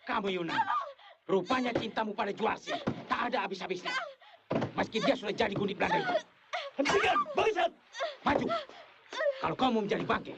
Kamu Yunan, rupanya cintamu pada Juarsi tak ada habis-habisnya. Meski dia sudah jadi gundik Belanda itu. Hentikan, bangsat! Maju, kalau kau mau menjadi bangke.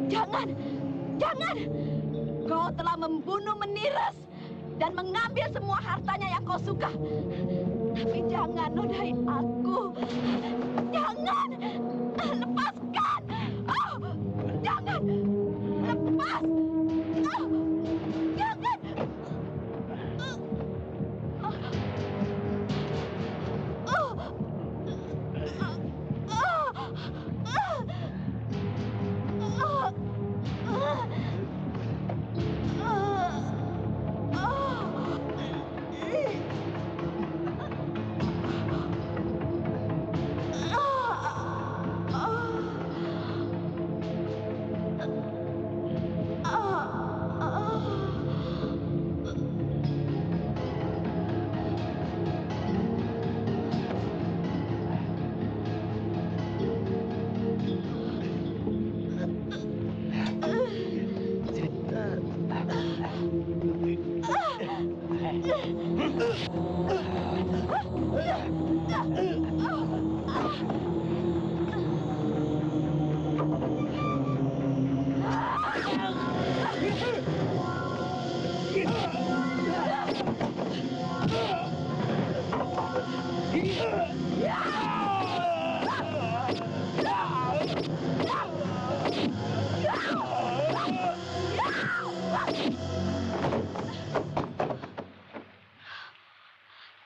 Jangan, jangan! Kau telah membunuh Meniras dan mengambil semua hartanya yang kau suka. Tapi jangan nodai aku. Jangan! Lepaskan! Oh, jangan! Lepas! Oh, jangan!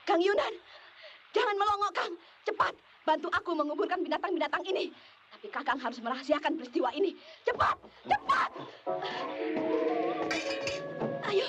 Kang Yunan, jangan melongo, Kang. Cepat, bantu aku menguburkan binatang-binatang ini. Tapi Kakang harus merahasiakan peristiwa ini. Cepat, cepat! Ayo.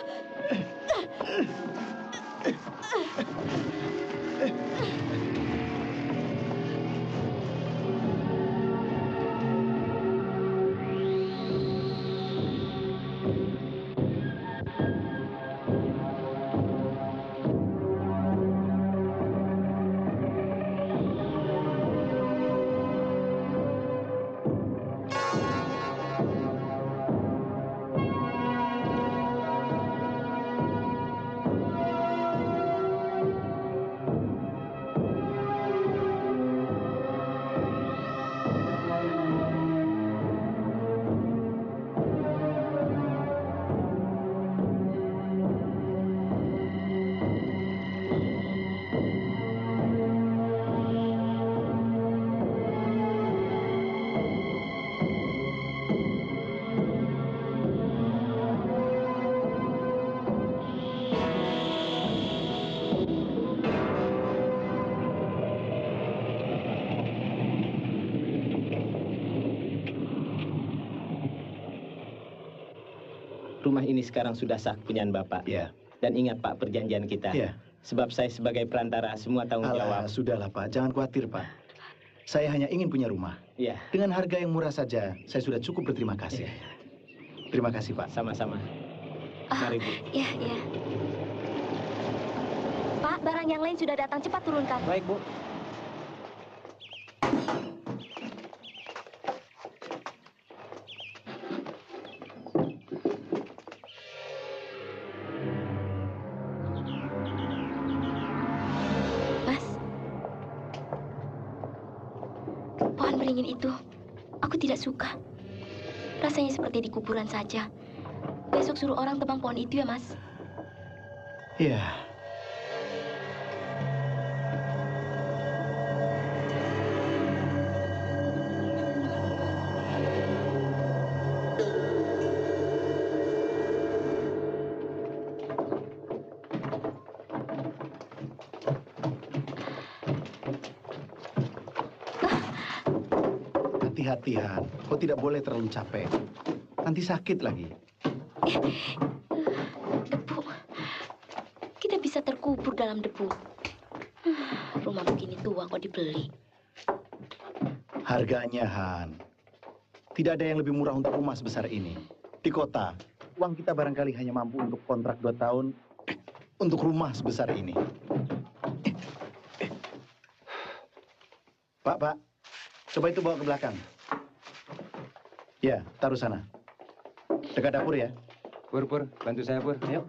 Rumah ini sekarang sudah sah kepunyaan Bapak. Ya. Dan ingat Pak perjanjian kita. Ya. Sebab saya sebagai perantara semua tanggung jawab. Sudahlah Pak, jangan khawatir Pak. Saya hanya ingin punya rumah. Iya. Dengan harga yang murah saja, saya sudah cukup berterima kasih. Terima kasih, Pak. Sama-sama. Ah, Mari, Bu. ya, ya. Pak, barang yang lain sudah datang. Cepat turunkan. Baik, Bu. Mas, pohon beringin itu, aku tidak suka. Rasanya seperti di kuburan saja. Besok suruh orang tebang pohon itu ya, Mas. Iya. Hati-hati, Han. Kau tidak boleh terlalu capek. Nanti sakit lagi. Debu. Kita bisa terkubur dalam debu. Rumah begini tua kok dibeli. Harganya, Han. Tidak ada yang lebih murah untuk rumah sebesar ini. Di kota, uang kita barangkali hanya mampu untuk kontrak 2 tahun untuk rumah sebesar ini. Pak, coba itu bawa ke belakang. Ya, taruh sana. Dekat dapur ya. Pur, bantu saya, Pur. Ayo.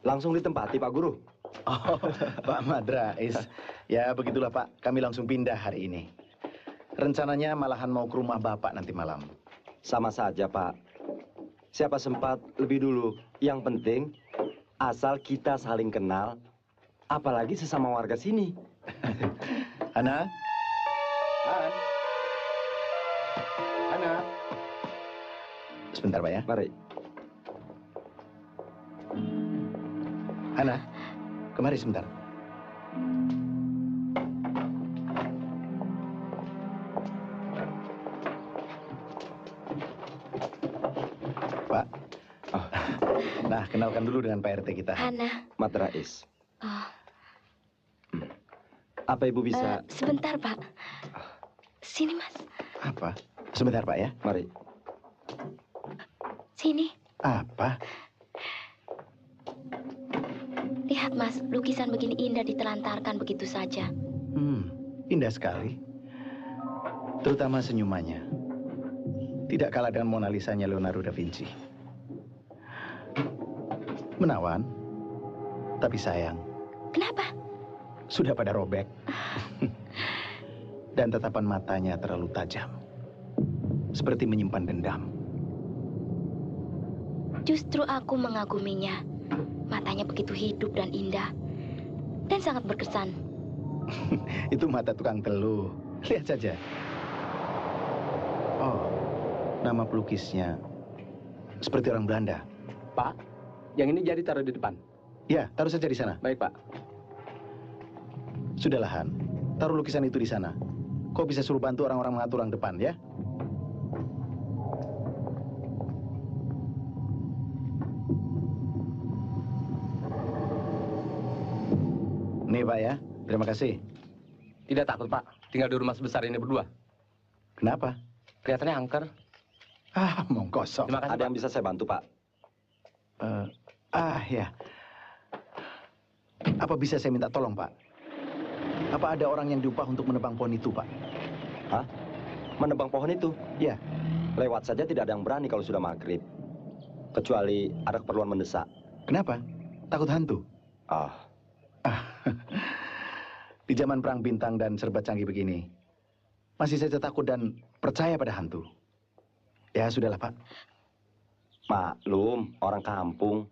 Langsung ditempati, Pak Guru. Oh, Pak Madrais. Ya, begitulah Pak. Kami langsung pindah hari ini. Rencananya malahan mau ke rumah Bapak nanti malam. Sama saja, Pak. Siapa sempat lebih dulu. Yang penting, asal kita saling kenal, apalagi sesama warga sini. Hana? Hana? Sebentar, Pak ya. Mari. Hana, kemari sebentar. Pak. Oh. Nah, kenalkan dulu dengan Pak RT kita. Hana. Madrais. Oh, Apa Ibu bisa... sebentar, Pak. Sini, Mas. Apa? Sebentar, Pak ya. Mari. Sini. Apa? Lihat, Mas. Lukisan begini indah ditelantarkan begitu saja. Indah sekali. Terutama senyumannya. Tidak kalah dengan Mona Lisa-nya Leonardo da Vinci. Menawan, tapi sayang. Kenapa? Sudah pada robek. Dan tatapan matanya terlalu tajam. Seperti menyimpan dendam. Justru aku mengaguminya. Matanya begitu hidup dan indah. Dan sangat berkesan. Itu mata tukang teluh. Lihat saja. Oh, nama pelukisnya seperti orang Belanda. Pak, yang ini jadi taruh di depan. Ya, taruh saja di sana. Baik, Pak. Sudahlah, Han. Taruh lukisan itu di sana. Kau bisa suruh bantu orang-orang mengatur orang depan, ya? Nih, Pak ya. Terima kasih. Tidak takut, Pak. Tinggal di rumah sebesar ini berdua. Kenapa? Kelihatannya angker. Omong kosong. Terima kasih, Ada yang bisa saya bantu, Pak? Ya. Apa bisa saya minta tolong, Pak? Apa ada orang yang diupah untuk menebang pohon itu, Pak? Hah? Menebang pohon itu? Ya. Lewat saja tidak ada yang berani kalau sudah maghrib. Kecuali ada keperluan mendesak. Kenapa? Takut hantu? Ah, Di zaman perang bintang dan serba canggih begini, masih saja takut dan percaya pada hantu. Ya, sudahlah, Pak. maklum, orang kampung.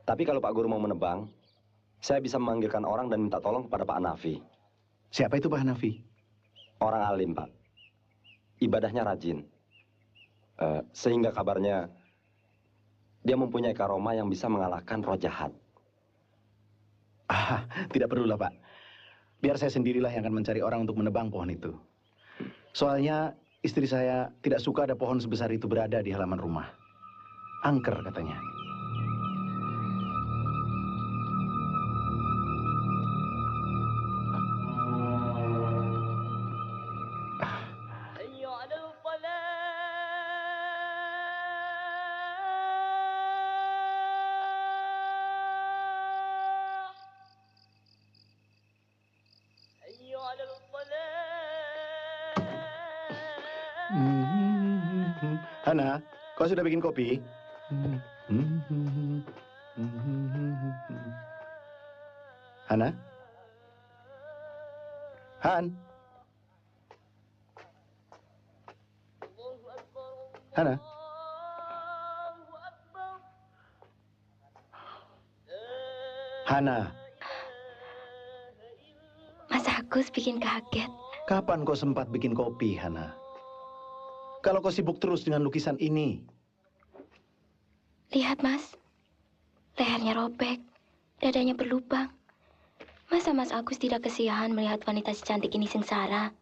Tapi kalau Pak Guru mau menebang, saya bisa memanggilkan orang dan minta tolong kepada Pak Hanafi. Siapa itu Pak Hanafi? Orang alim, Pak. Ibadahnya rajin. Sehingga kabarnya dia mempunyai karomah yang bisa mengalahkan roh jahat. Tidak perlulah, Pak. Biar saya sendirilah yang akan mencari orang untuk menebang pohon itu. Soalnya istri saya tidak suka ada pohon sebesar itu berada di halaman rumah. Angker katanya. Hana, kau sudah bikin kopi? Hana? Han? Hana? Hana, Mas Agus bikin kaget. kapan kau sempat bikin kopi, Hana? Kalau kau sibuk terus dengan lukisan ini. Lihat, Mas. Lehernya robek, dadanya berlubang. Masa Mas Agus tidak kesiahan melihat wanita secantik ini sengsara?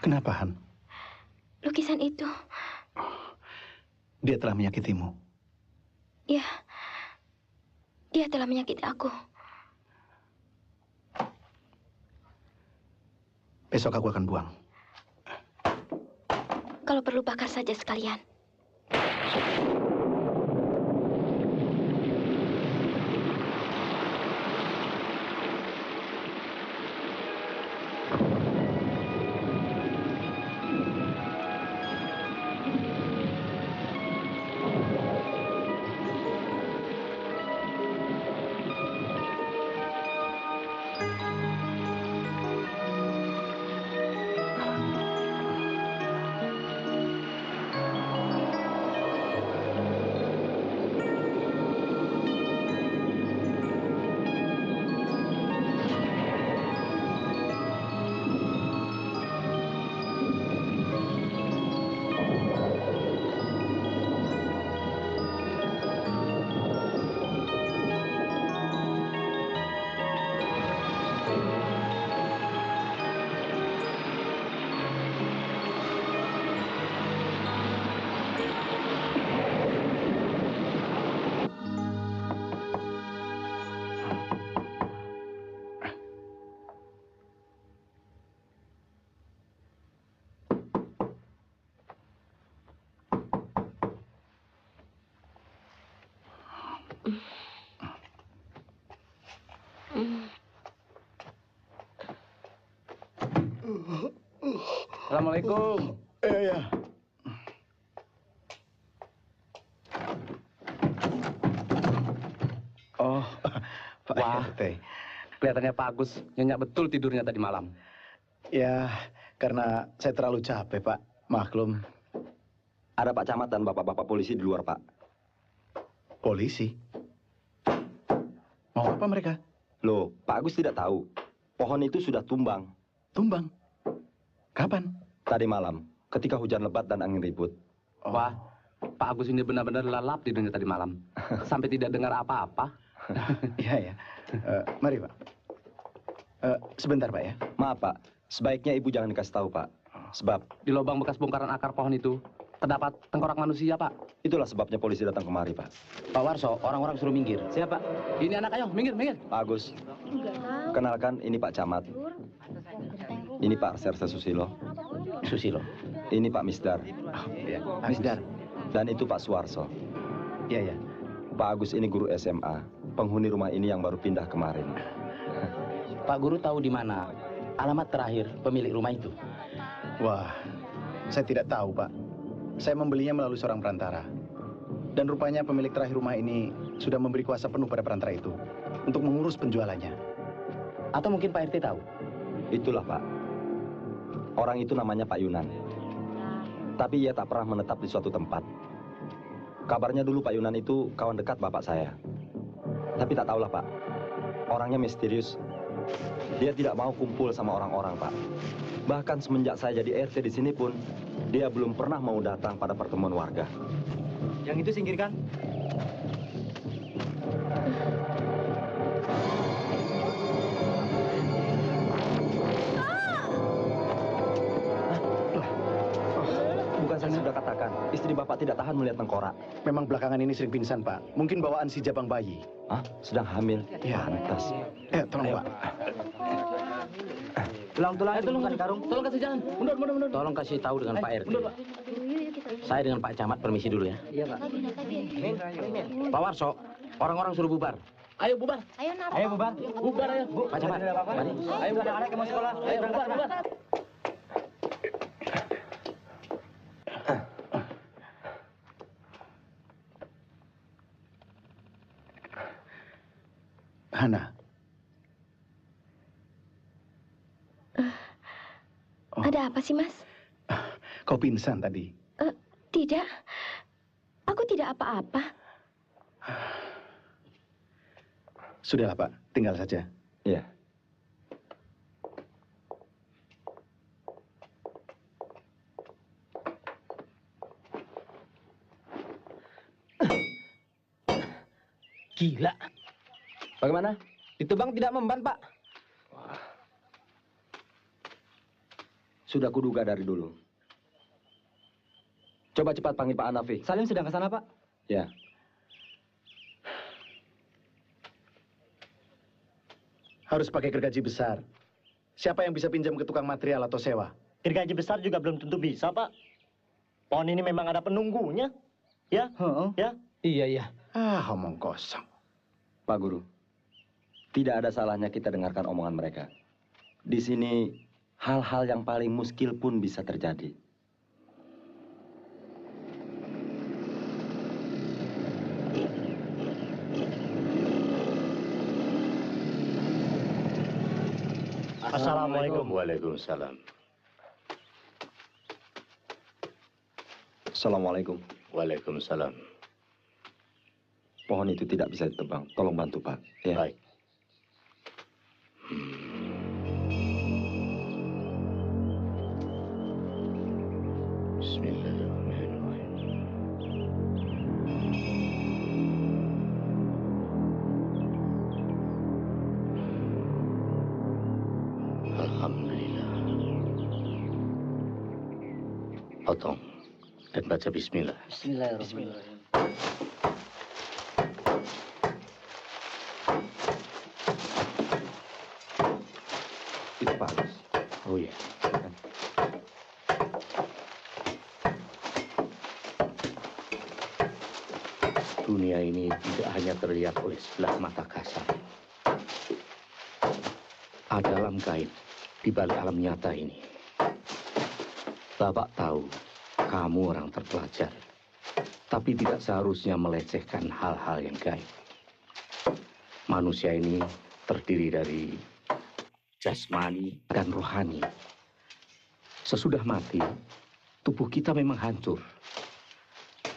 Kenapa, Han? Lukisan itu, Dia telah menyakitimu. ya, dia telah menyakiti aku. Besok aku akan buang. Kalau perlu bakar saja sekalian. Assalamualaikum. Ya. Oh, Pak Wah. RT. Kelihatannya Pak Agus nyenyak betul tidurnya tadi malam. Ya, karena saya terlalu capek, Pak. Maklum, Ada Pak Camat dan bapak-bapak polisi di luar, Pak. polisi. Mau apa mereka? Loh, Pak Agus tidak tahu. Pohon itu sudah tumbang. Tumbang? Kapan? Tadi malam, ketika hujan lebat dan angin ribut. Wah, Pak Agus ini benar-benar lalap tidurnya tadi malam. Sampai tidak dengar apa-apa. Iya, ya. Mari, Pak. Sebentar, Pak, ya. Maaf, Pak. Sebaiknya Ibu jangan dikasih tahu, Pak. Sebab Di lubang bekas bongkaran akar pohon itu, terdapat tengkorak manusia, Pak. itulah sebabnya polisi datang kemari, Pak. Pak Warso, orang-orang suruh minggir. Siapa? Ini anak ayo, minggir, minggir. Pak Agus, kenalkan ini Pak Camat. Ini Pak Sersa Susilo. Susilo. Ini Pak Misdar. Ya, Misdar. Dan itu Pak Suwarso. Iya, ya. Pak Agus ini guru SMA. Penghuni rumah ini yang baru pindah kemarin. Pak Guru tahu di mana alamat terakhir pemilik rumah itu? Wah, saya tidak tahu, Pak. Saya membelinya melalui seorang perantara. Dan rupanya pemilik terakhir rumah ini sudah memberi kuasa penuh pada perantara itu untuk mengurus penjualannya. Atau mungkin Pak RT tahu? Itulah, Pak. Orang itu namanya Pak Yunan. Tapi ia tak pernah menetap di suatu tempat. Kabarnya dulu Pak Yunan itu kawan dekat bapak saya. Tapi tak tahulah, Pak. Orangnya misterius. Dia tidak mau kumpul sama orang-orang, Pak. Bahkan semenjak saya jadi RT di sini pun, dia belum pernah mau datang pada pertemuan warga. Yang itu singkirkan. Bukan saya sudah katakan, istri bapak tidak tahan melihat tengkorak. Memang belakangan ini sering pingsan, Pak. Mungkin bawaan si jabang bayi. Hah? Sedang hamil? Ya. Pantas. Tolong, Pak. Tulang-tulang itu bukan karung. Tolong kasih jalan. Mundur, mundur, mundur. Tolong kasih tahu dengan Pak RT. Mundur, Pak. Saya dengan Pak Camat permisi dulu ya. Iya, Pak. Pak Warso, orang-orang suruh bubar. Ayo bubar. Ayo bubar. Bubar ayo. Pak Camat, mari. Ayo bubar. Anak-anak yang mau sekolah. Ayo bubar, bubar. Hana. Ada apa sih, Mas? Kau pingsan tadi. Tidak. Aku tidak apa-apa. Sudahlah, Pak. Tinggal saja. Iya. Gila. Bagaimana? Ditebang tidak memban, Pak. Sudah kuduga dari dulu. Coba cepat panggil Pak Hanafi. Salim sedang ke sana, Pak. Ya. Harus pakai gergaji besar. Siapa yang bisa pinjam ke tukang material atau sewa? Gergaji besar juga belum tentu bisa, Pak. Pohon ini memang ada penunggunya. Ya? Ya? Iya, iya. Omong kosong. Pak Guru, tidak ada salahnya kita dengarkan omongan mereka. Di sini, hal-hal yang paling muskil pun bisa terjadi. Assalamualaikum. Waalaikumsalam. Assalamualaikum. Waalaikumsalam. Pohon itu tidak bisa ditebang. Tolong bantu, Pak. Ya. Baik. Bismillahirrahmanirrahim. Alhamdulillah. Potong dan baca bismillah. Bismillahirrahmanirrahim. Itu Pak Agus. Oh ya. Dunia ini tidak hanya terlihat oleh sebelah mata kasar. Ada alam gaib di balik alam nyata ini. Bapak tahu kamu orang terpelajar, tapi tidak seharusnya melecehkan hal-hal yang gaib. Manusia ini terdiri dari jasmani dan rohani. Sesudah mati, tubuh kita memang hancur.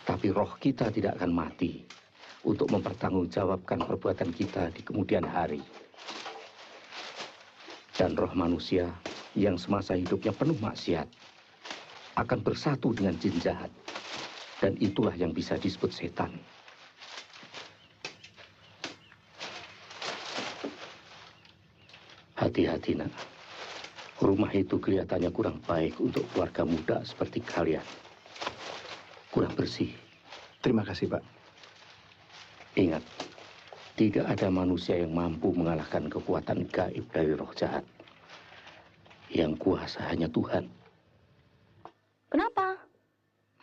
Tapi roh kita tidak akan mati untuk mempertanggungjawabkan perbuatan kita di kemudian hari. Dan roh manusia yang semasa hidupnya penuh maksiat akan bersatu dengan jin jahat. Dan itulah yang bisa disebut setan. Hati-hati, nak. Rumah itu kelihatannya kurang baik untuk keluarga muda seperti kalian. Kurang bersih. Terima kasih, Pak. Ingat, tidak ada manusia yang mampu mengalahkan kekuatan gaib dari roh jahat. Yang kuasa hanya Tuhan. Kenapa?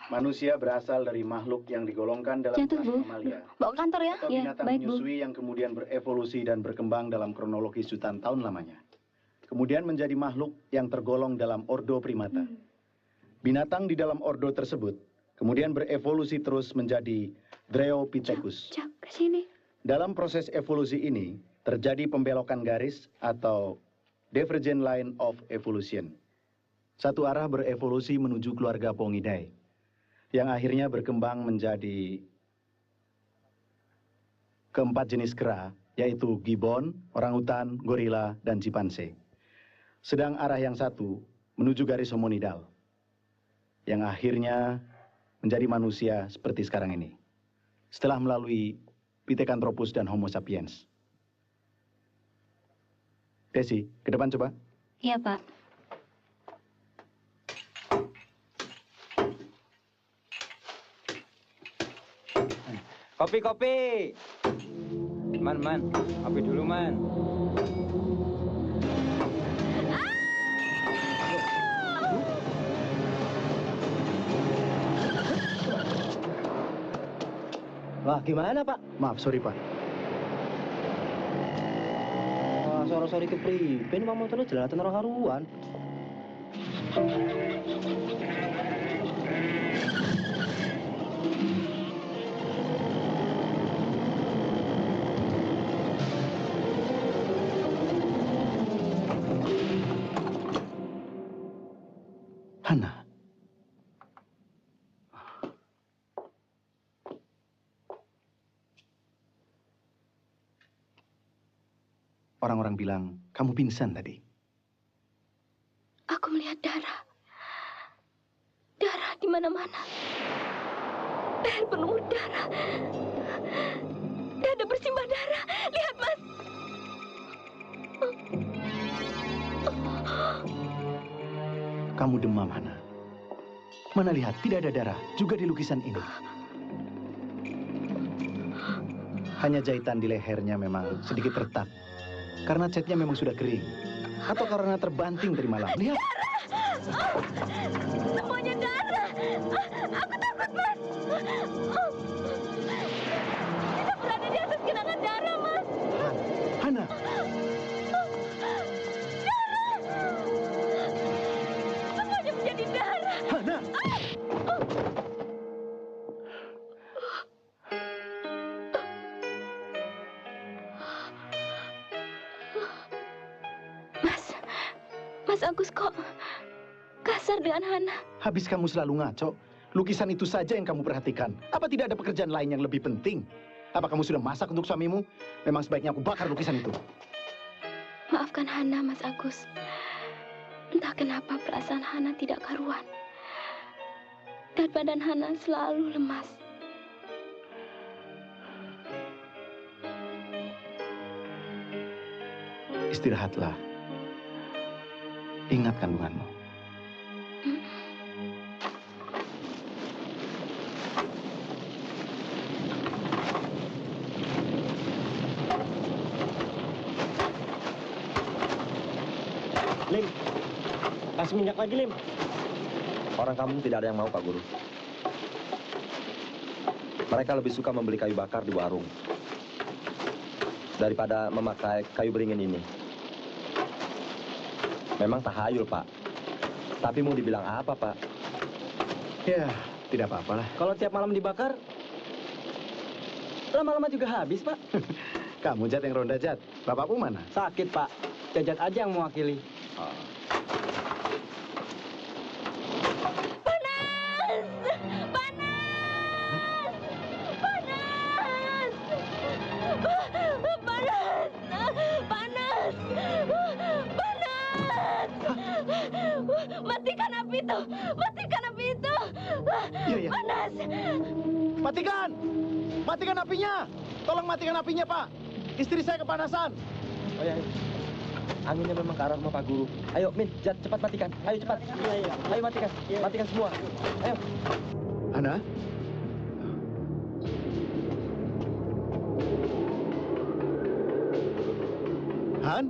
Manusia berasal dari makhluk yang digolongkan dalam Jatuh, kelas Bu. mamalia. Bawa ke kantor ya? Atau Ya, binatang baik, Bu. menyusui yang kemudian berevolusi dan berkembang dalam kronologis jutaan tahun lamanya. Kemudian menjadi makhluk yang tergolong dalam ordo primata. Binatang di dalam ordo tersebut kemudian berevolusi terus menjadi Dryopithecus. Cak, ke sini. Dalam proses evolusi ini terjadi pembelokan garis atau divergent line of evolution. Satu arah berevolusi menuju keluarga Pongidae, yang akhirnya berkembang menjadi keempat jenis kera, yaitu gibbon, orangutan, gorila, dan chimpanzee. Sedang arah yang satu menuju garis hominidal, yang akhirnya menjadi manusia seperti sekarang ini. Setelah melalui Pithecanthropus dan Homo sapiens. Desi, ke depan coba. Iya, Pak. Kopi. Man, kopi dulu, Man. Wah, gimana, Pak? Maaf, sorry Pak. Wah, sore-sore ke priben, Pak motornya jelalatan orang karuan. Hana. Orang-orang bilang kamu pingsan tadi. Aku melihat darah. Darah di mana-mana. Leher penuh darah. Dada bersimbah darah. Lihat, Mas. Kamu demam, Hana. Mana lihat, tidak ada darah, juga di lukisan ini. Hanya jahitan di lehernya memang sedikit retak. Karena catnya memang sudah kering. Atau karena terbanting dari malam. Lihat. Semuanya darah. Aku takut, Mas. Kita berada di atas genangan darah, Mas. Hana. Semuanya menjadi darah. Hana. Mas Agus kok kasar dengan Hana? Habis kamu selalu ngaco. Lukisan itu saja yang kamu perhatikan. Apa tidak ada pekerjaan lain yang lebih penting? Apa kamu sudah masak untuk suamimu? Memang sebaiknya aku bakar lukisan itu. Maafkan Hana, Mas Agus. Entah kenapa perasaan Hana tidak karuan. Dan badan Hana selalu lemas. Istirahatlah. Ingat kandunganmu. Lim, kasih minyak lagi, Lim. Orang kampung tidak ada yang mau, Pak Guru. Mereka lebih suka membeli kayu bakar di warung daripada memakai kayu beringin ini. Memang tahayul, Pak. Tapi mau dibilang apa, Pak? Ya, tidak apa-apa lah. Kalau tiap malam dibakar, lama-lama juga habis, Pak. Kamu, Jat, yang ronda, Jat. Bapakmu mana? Sakit, Pak. Jajat aja yang mewakili. Matikan api itu! Matikan api itu! Iya, iya. Panas! Matikan! Matikan apinya! Tolong matikan apinya, Pak. Istri saya kepanasan. Oh ya, anginnya memang ke arah rumah Pak Guru. Ayo, Min, Jat, cepat matikan. Ayo cepat. Iya. Ayo matikan. Matikan semua. Ayo. Hana? Han?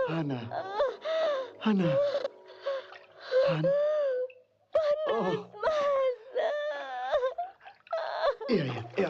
Hana. Hana. Han. Oh. Iya, iya, iya.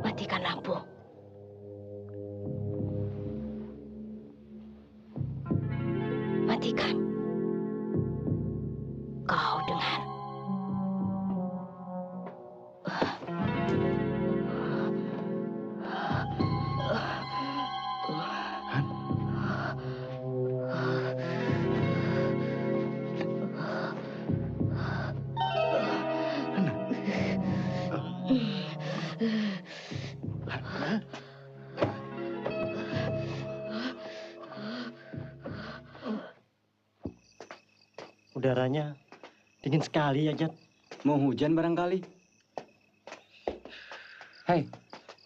Matikan lampu. Matikan. Kau dengar? Udaranya dingin sekali ya, Jat. Mau hujan barangkali. Hei,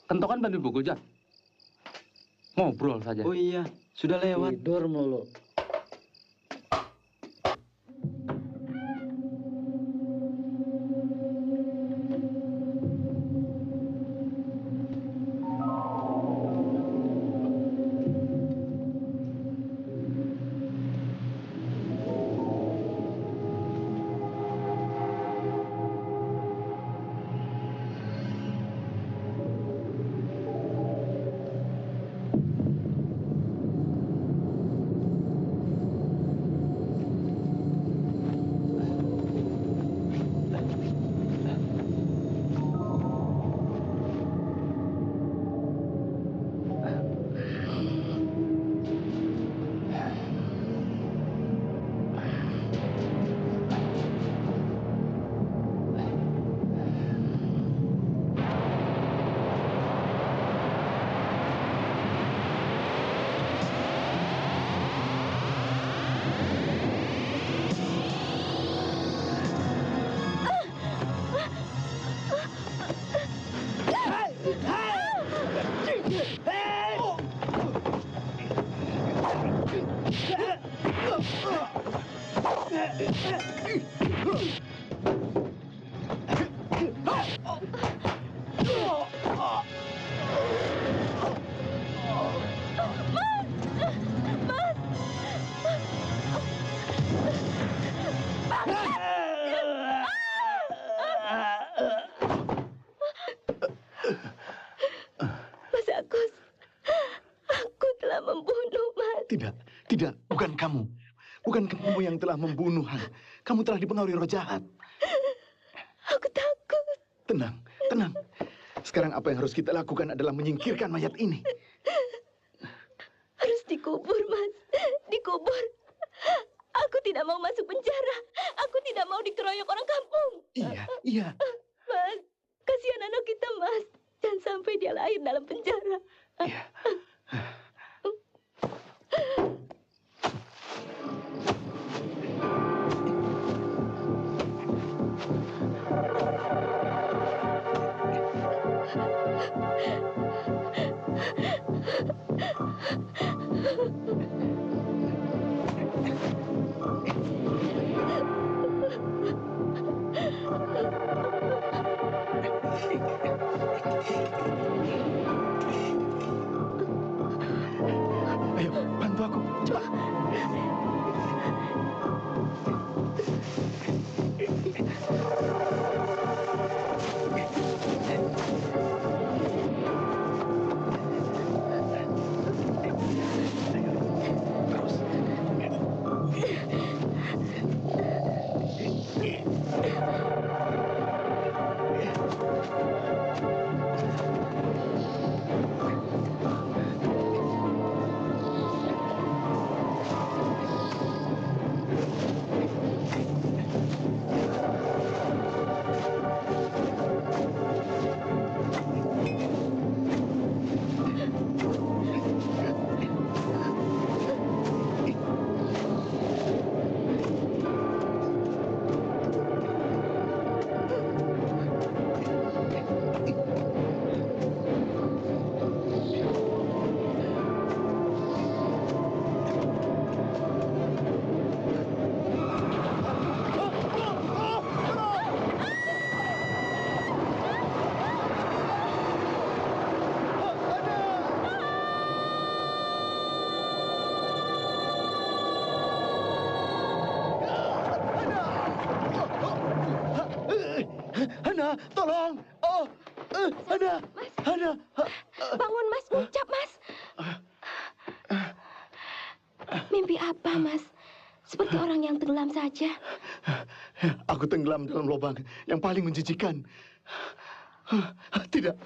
kentokan bantu buku, Jat. Ngobrol saja. Oh iya, sudah lewat. Tidur mulu. Mas Agus, aku telah membunuh Mas. Tidak, tidak, bukan kamu. Bukan kamu yang telah membunuh Han. Kamu telah dipengaruhi roh jahat. Aku takut. Tenang, tenang. Sekarang apa yang harus kita lakukan adalah menyingkirkan mayat ini. Harus dikubur, Mas. Dikubur. Aku tidak mau masuk penjara. Aku tidak mau dikeroyok orang kampung. Iya, iya. Mas, kasihan anak kita, Mas. Jangan sampai dia lahir dalam penjara. Iya. Ayo, bantu aku, cepat. Hana, tolong! Oh, Hana, Hana. Bangun, Mas. Ucap, Mas. Mimpi apa, Mas? Seperti orang yang tenggelam saja. Aku tenggelam dalam lubang yang paling menjijikan. Tidak.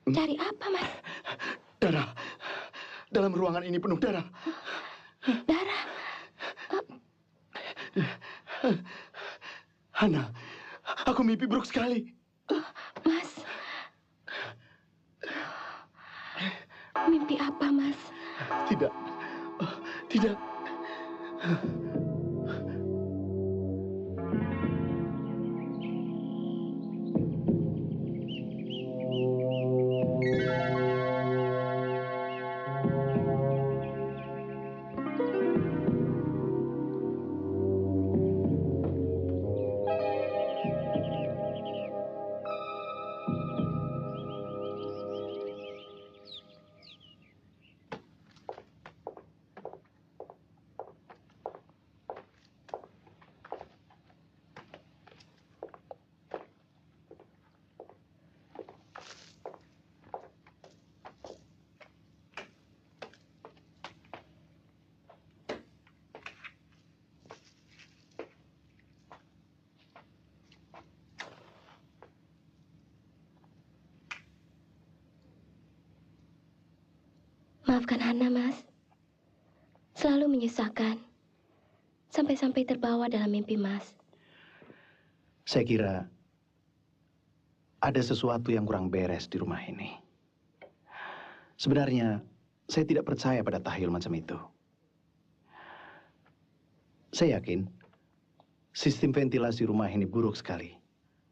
Cari apa, Mas? Darah. Dalam ruangan ini penuh darah. Darah? Hana, aku mimpi buruk sekali. Mas. Mimpi apa, Mas? Tidak. Tidak. Maafkan Hana, Mas. Selalu menyusahkan. Sampai-sampai terbawa dalam mimpi Mas. Saya kira ada sesuatu yang kurang beres di rumah ini. Sebenarnya, saya tidak percaya pada tahyul macam itu. Saya yakin sistem ventilasi rumah ini buruk sekali.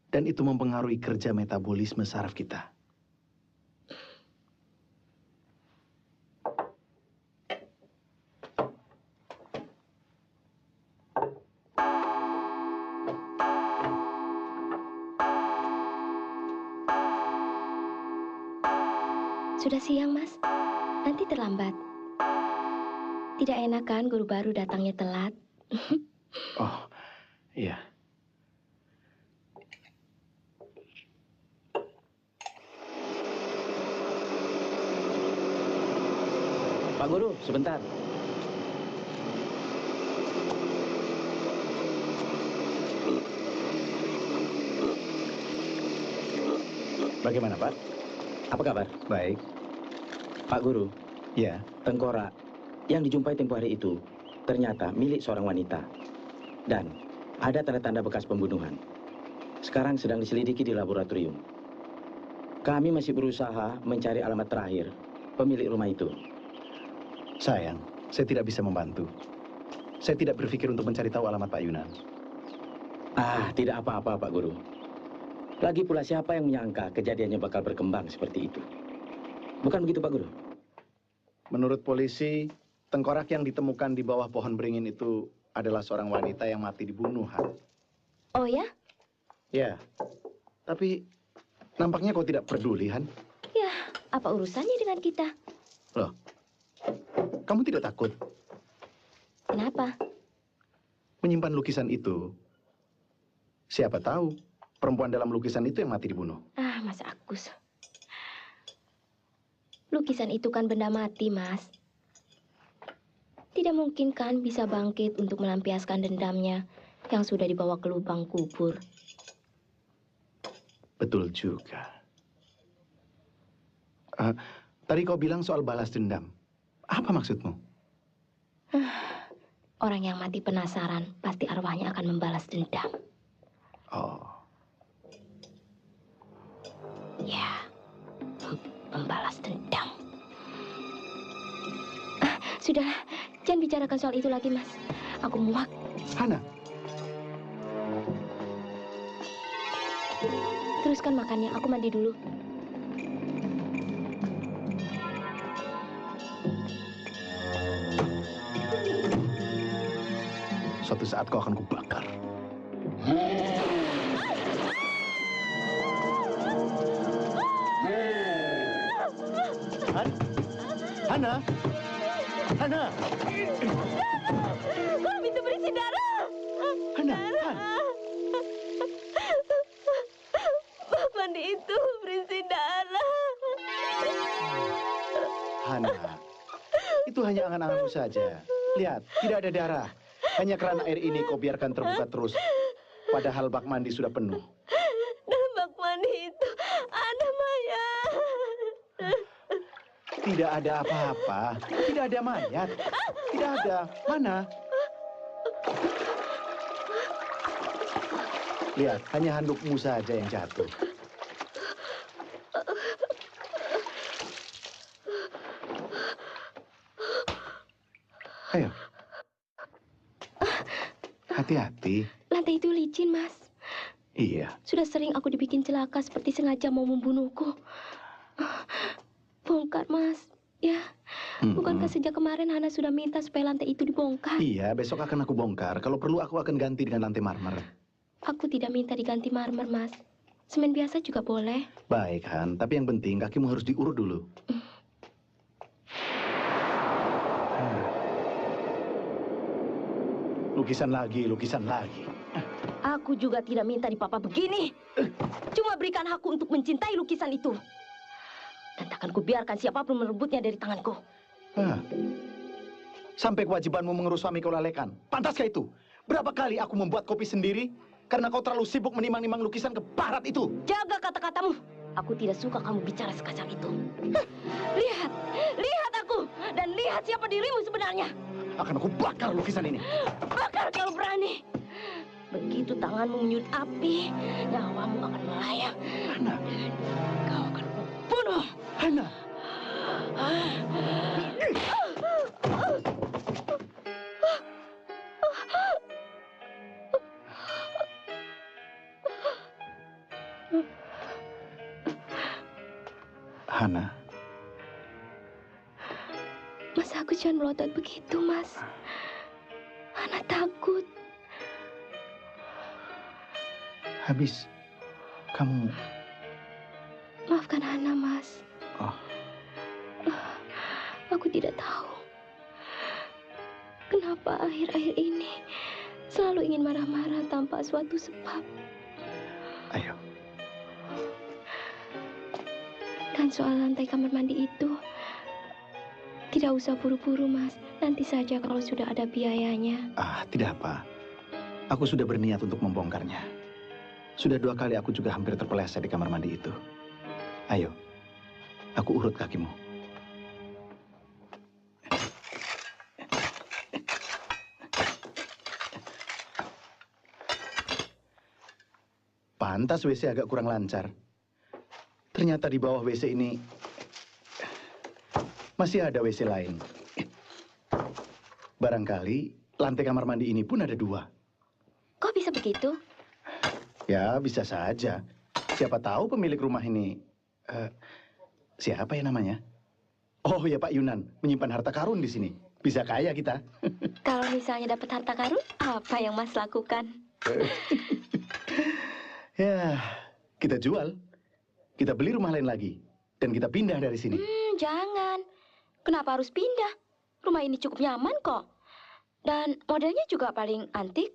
Dan itu mempengaruhi kerja metabolisme saraf kita. Sudah siang, Mas. Nanti terlambat. Tidak enak kan guru baru datangnya telat? Oh, iya. Pak Guru, sebentar. Bagaimana, Pak? Apa kabar? Baik. Pak Guru, Ya. tengkorak yang dijumpai tempo hari itu ternyata milik seorang wanita. Dan ada tanda-tanda bekas pembunuhan. Sekarang sedang diselidiki di laboratorium. Kami masih berusaha mencari alamat terakhir pemilik rumah itu. Sayang, saya tidak bisa membantu. Saya tidak berpikir untuk mencari tahu alamat Pak Yunan. Ah, tidak apa-apa, Pak Guru. Lagi pula siapa yang menyangka kejadiannya bakal berkembang seperti itu? Bukan begitu, Pak Guru? Menurut polisi, tengkorak yang ditemukan di bawah pohon beringin itu adalah seorang wanita yang mati dibunuh, Han. Oh ya? Ya, tapi nampaknya kau tidak peduli, Han. Ya, apa urusannya dengan kita? Loh, kamu tidak takut Kenapa? menyimpan lukisan itu? Siapa tahu perempuan dalam lukisan itu yang mati dibunuh. Ah, Mas Agus. Lukisan itu kan benda mati, Mas. Tidak mungkin kan bisa bangkit untuk melampiaskan dendamnya yang sudah dibawa ke lubang kubur. Betul juga. Tadi kau bilang soal balas dendam. Apa maksudmu? Orang yang mati penasaran, pasti arwahnya akan membalas dendam. Oh, Ya, membalas dendam. Sudah, jangan bicarakan soal itu lagi, Mas. Aku muak. Hana, Teruskan makannya, aku mandi dulu. suatu saat kau akan kubakar. Hana, Hana, Kok pintu berisi darah? Hana, Bak mandi itu berisi darah. Hana, itu hanya angan-anganmu saja. Lihat, tidak ada darah. Hanya keran air ini kau biarkan terbuka terus. Padahal bak mandi sudah penuh. Dalam bak mandi itu ada mayat. Tidak ada apa-apa. Tidak ada mayat. Tidak ada. Mana? Lihat, hanya handukmu saja yang jatuh. Ayo. Hati-hati. Lantai itu licin, Mas. Iya. Sudah sering aku dibikin celaka seperti sengaja mau membunuhku. Bongkar, Mas. Ya, bukankah sejak kemarin Hana sudah minta supaya lantai itu dibongkar? Iya, besok akan aku bongkar. Kalau perlu aku akan ganti dengan lantai marmer. Aku tidak minta diganti marmer, Mas. Semen biasa juga boleh. Baik, Han. Tapi yang penting kakimu harus diurut dulu. Lukisan lagi, lukisan lagi. Aku juga tidak minta dipapa begini. Cuma berikan hakku untuk mencintai lukisan itu. Dan takkan kubiarkan siapapun merebutnya dari tanganku. Sampai kewajibanmu mengurus suami kau lalaikan. Pantaskah itu? Berapa kali aku membuat kopi sendiri karena kau terlalu sibuk menimang-nimang lukisan keparat itu? Jaga kata-katamu. Aku tidak suka kamu bicara sekasar itu. Lihat, lihat aku. Dan lihat siapa dirimu sebenarnya. Akan aku bakar lukisan ini. Bakar kalau berani. Begitu tanganmu menyut api, nyawamu akan melayang. Hana. Kau akan kubunuh. Hana. Hana. Mas, aku jangan melotot begitu, Mas. Hana takut. Habis kamu... Maafkan Hana, Mas. Oh. Aku tidak tahu. Kenapa akhir-akhir ini selalu ingin marah-marah tanpa suatu sebab. Ayo. Dan soal lantai kamar mandi itu, tidak usah buru-buru, Mas. Nanti saja kalau sudah ada biayanya. Tidak apa. Aku sudah berniat untuk membongkarnya. Sudah 2 kali aku juga hampir terpeleset di kamar mandi itu. Ayo, aku urut kakimu. Pantas WC agak kurang lancar. Ternyata di bawah WC ini masih ada WC lain. Barangkali lantai kamar mandi ini pun ada 2. Kok bisa begitu? Ya, bisa saja. Siapa tahu pemilik rumah ini... siapa ya namanya? Oh ya Pak Yunan, menyimpan harta karun di sini. Bisa kaya kita. Kalau misalnya dapat harta karun, apa yang Mas lakukan? Ya, kita jual. Kita beli rumah lain lagi. Dan kita pindah dari sini. Jangan. Kenapa harus pindah? Rumah ini cukup nyaman kok. Dan modelnya juga paling antik.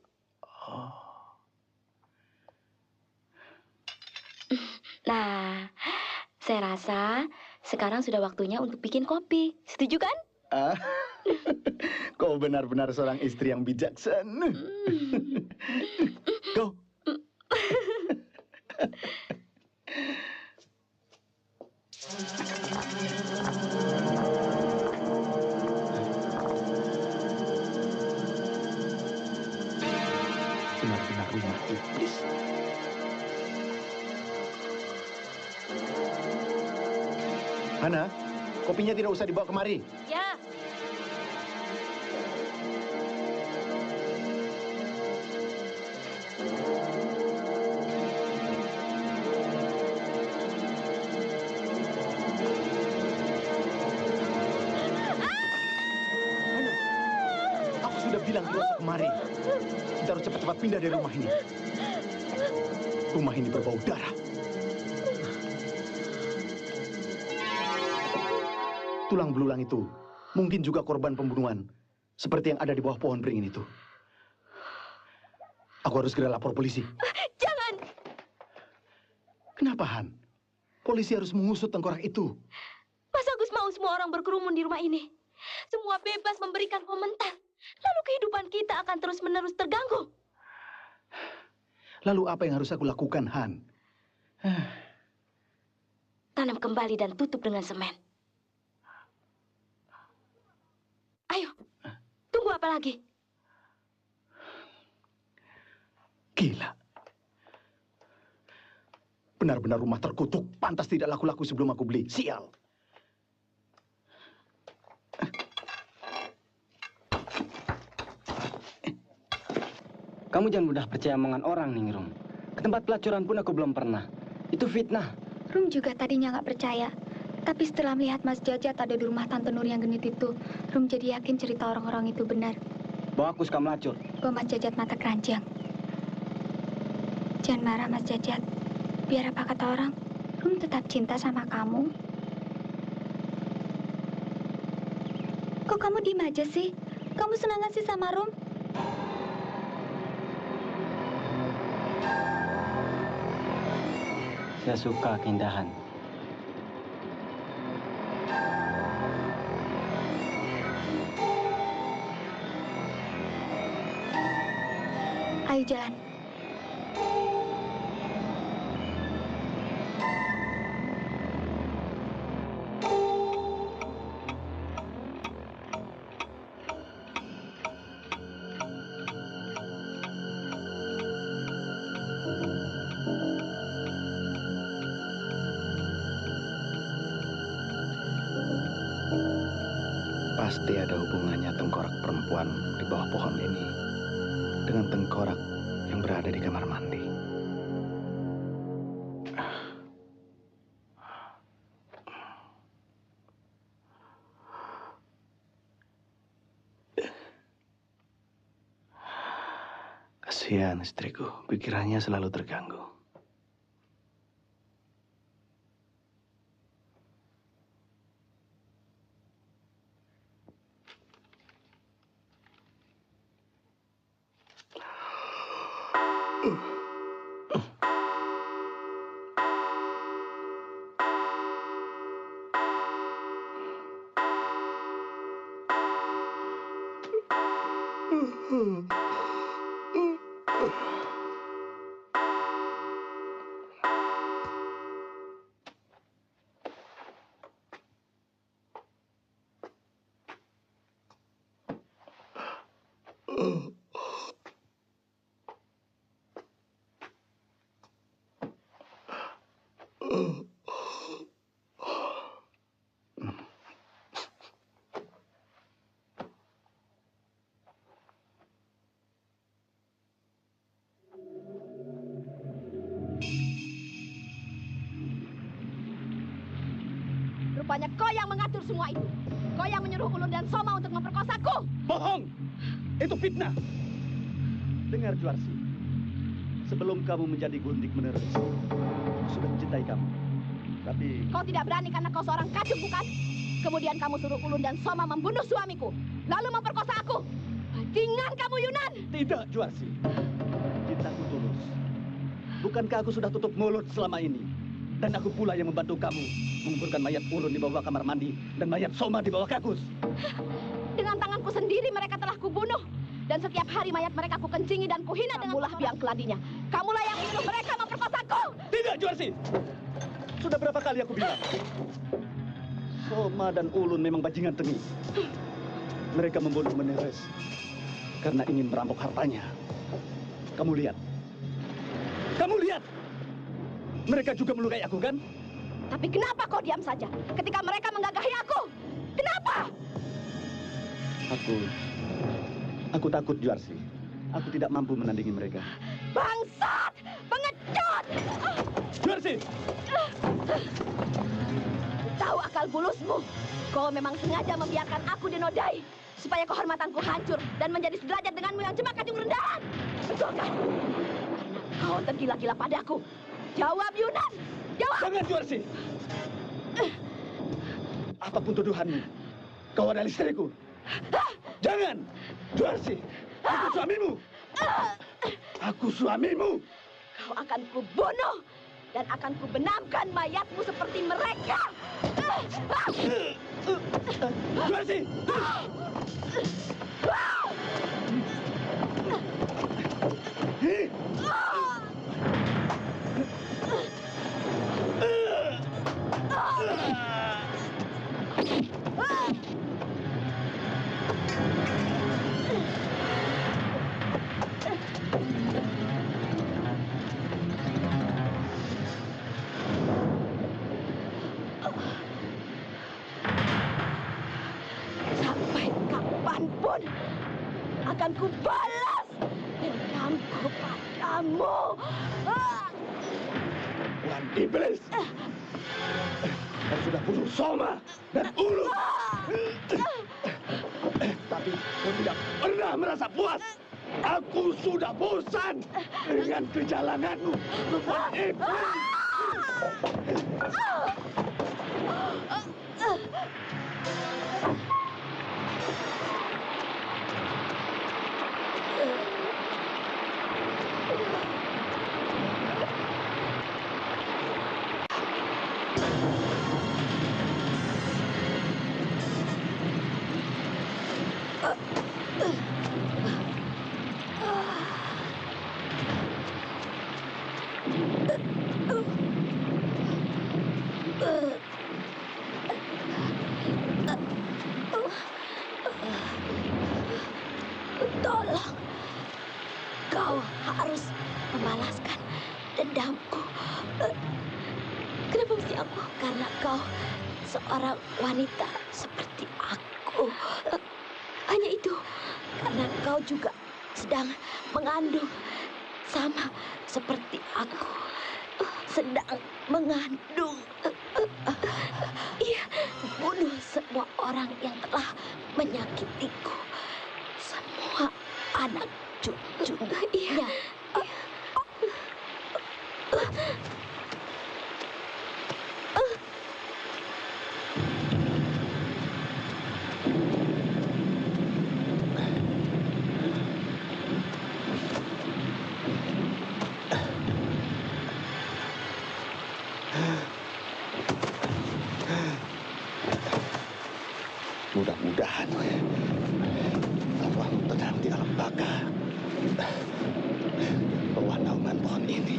Nah, saya rasa sekarang sudah waktunya untuk bikin kopi. Setuju kan? Kau benar-benar seorang istri yang bijaksana. Kau. Benar-benar rumah iblis. Hana, kopinya tidak usah dibawa kemari. Ya. Hana, aku sudah bilang tidak usah kemari. Kita harus cepat-cepat pindah dari rumah ini. Rumah ini berbau darah. Tulang belulang itu mungkin juga korban pembunuhan, seperti yang ada di bawah pohon beringin itu. Aku harus segera lapor polisi. Jangan! Kenapa, Han? Polisi harus mengusut tengkorak itu. Mas Agus mau semua orang berkerumun di rumah ini. Semua bebas memberikan komentar. Lalu kehidupan kita akan terus-menerus terganggu. Lalu apa yang harus aku lakukan, Han? Tanam kembali dan tutup dengan semen. Ayo, tunggu apa lagi? Gila. Benar-benar rumah terkutuk. Pantas tidak laku-laku sebelum aku beli. Sial. Kamu jangan mudah percaya omongan orang, Ningrum. Ke tempat pelacuran pun aku belum pernah. Itu fitnah. Rum juga tadinya nggak percaya. Tapi setelah melihat Mas Jajat ada di rumah Tante Nur yang genit itu, Rum jadi yakin cerita orang-orang itu benar. Bahwa aku suka melacur. Bahwa Mas Jajat mata keranjang. Jangan marah, Mas Jajat. Biar apa kata orang, Rum tetap cinta sama kamu. Kok kamu diem aja sih? Kamu senang gak sih sama Rum? Saya suka keindahan. Ayo jalan. Pasti ada hubungannya tengkorak perempuan di bawah pohon ini dengan tengkorak yang berada di kamar mandi. Kasihan istriku, pikirannya selalu terganggu. Rupanya kau yang mengatur semua itu. Kau yang menyuruh Ulun dan Soma untuk memperkosaku. Bohong! Itu fitnah. Dengar, Juarsi. Sebelum kamu menjadi gundik menerus, aku sudah mencintai kamu. Tapi... Kau tidak berani karena kau seorang kacung, bukan? Kemudian kamu suruh Ulun dan Soma membunuh suamiku. Lalu memperkosa aku. Bajingan kamu, Yunan! Tidak, Juarsi. Cintaku tulus. Bukankah aku sudah tutup mulut selama ini? Dan aku pula yang membantu kamu menguburkan mayat Ulun di bawah kamar mandi dan mayat Soma di bawah kakus. Dengan tanganku sendiri mereka telah kubunuh. Dan setiap hari mayat mereka ku kencingi dan kuhina dengan kamulah biang keladinya. Kamulah yang menyuruh mereka memperkosaku. Tidak, Juarsi. Sudah berapa kali aku bilang? Soma dan Ulun memang bajingan tengik. Mereka membunuh Meneres karena ingin merampok hartanya. Kamu lihat. Kamu lihat. Mereka juga melukai aku, kan? Tapi kenapa kau diam saja ketika mereka menggagahi aku? Kenapa? Aku takut, Juarsi. Aku tidak mampu menandingi mereka. Bangsat! Pengecut! Juarsi! Tahu akal bulusmu. Kau memang sengaja membiarkan aku dinodai supaya kehormatanku hancur dan menjadi sederajat denganmu yang cuma kacung rendahan. Betul kan? Karena kau tergila-gila padaku. Jawab, Yunan! Jawab! Jangan, Juarsi! Apapun tuduhanmu, kau adalah istriku. Jangan! Juarsi! Aku suamimu! Aku suamimu! Kau akan kubunuh dan akan kubenamkan mayatmu seperti mereka. Juarsi! Sampai kapanpun akan kubalas dendamku padamu. Tuhan Iblis! Kau sudah bunuh Soma dan Ulun. Tapi kau tidak pernah merasa puas. Aku sudah bosan dengan kejalananmu, Tuhan Iblis. Tolong, kau harus membalaskan dendamku. Kenapa mesti aku? Karena kau seorang wanita seperti aku. Hanya itu, karena kau juga sedang mengandung sama seperti aku. Sedang mengandung. Iya, bunuh semua orang yang telah menyakitiku. Semua anak cucunya. Iya. Mudah-mudahan arwahmu tenang di alam baka bawah naungan pohon ini.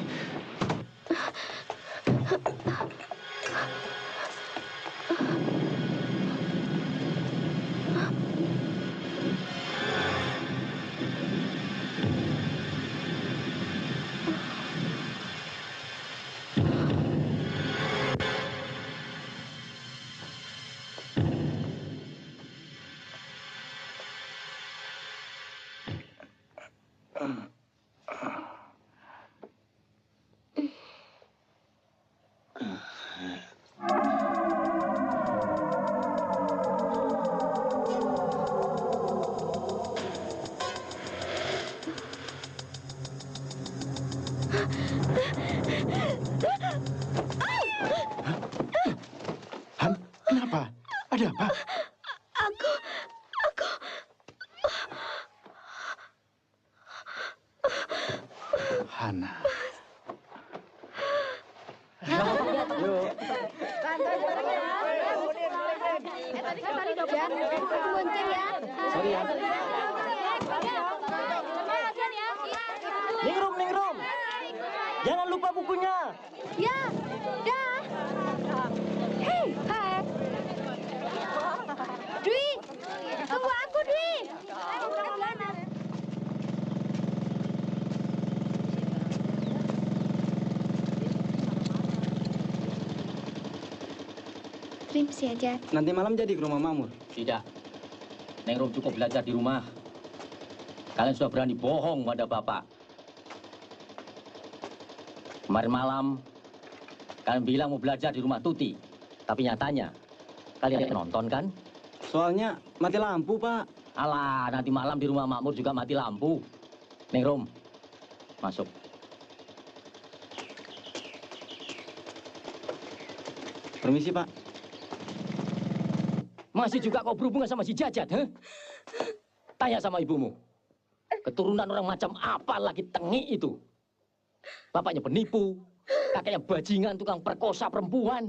Jan, aku bonceng ya. Sorry ya. Ningrum. Jangan lupa bukunya. Ya, dah. Hei, hai. Dwi, tunggu aku, Dwi. Trims ya, Jat. Nanti malam jadi ke rumah Makmur. Tidak. Neng Rum cukup belajar di rumah. Kalian sudah berani bohong pada Bapak. Kemarin malam, kalian bilang mau belajar di rumah Tuti. Tapi nyatanya, kalian nonton kan? Soalnya mati lampu, Pak. Alah, nanti malam di rumah Makmur juga mati lampu. Neng Rum, masuk. Permisi, Pak. Masih juga kau berhubungan sama si Jajat, he? Tanya sama ibumu. Keturunan orang macam apa lagi tengik itu? Bapaknya penipu, kakeknya bajingan, tukang perkosa perempuan.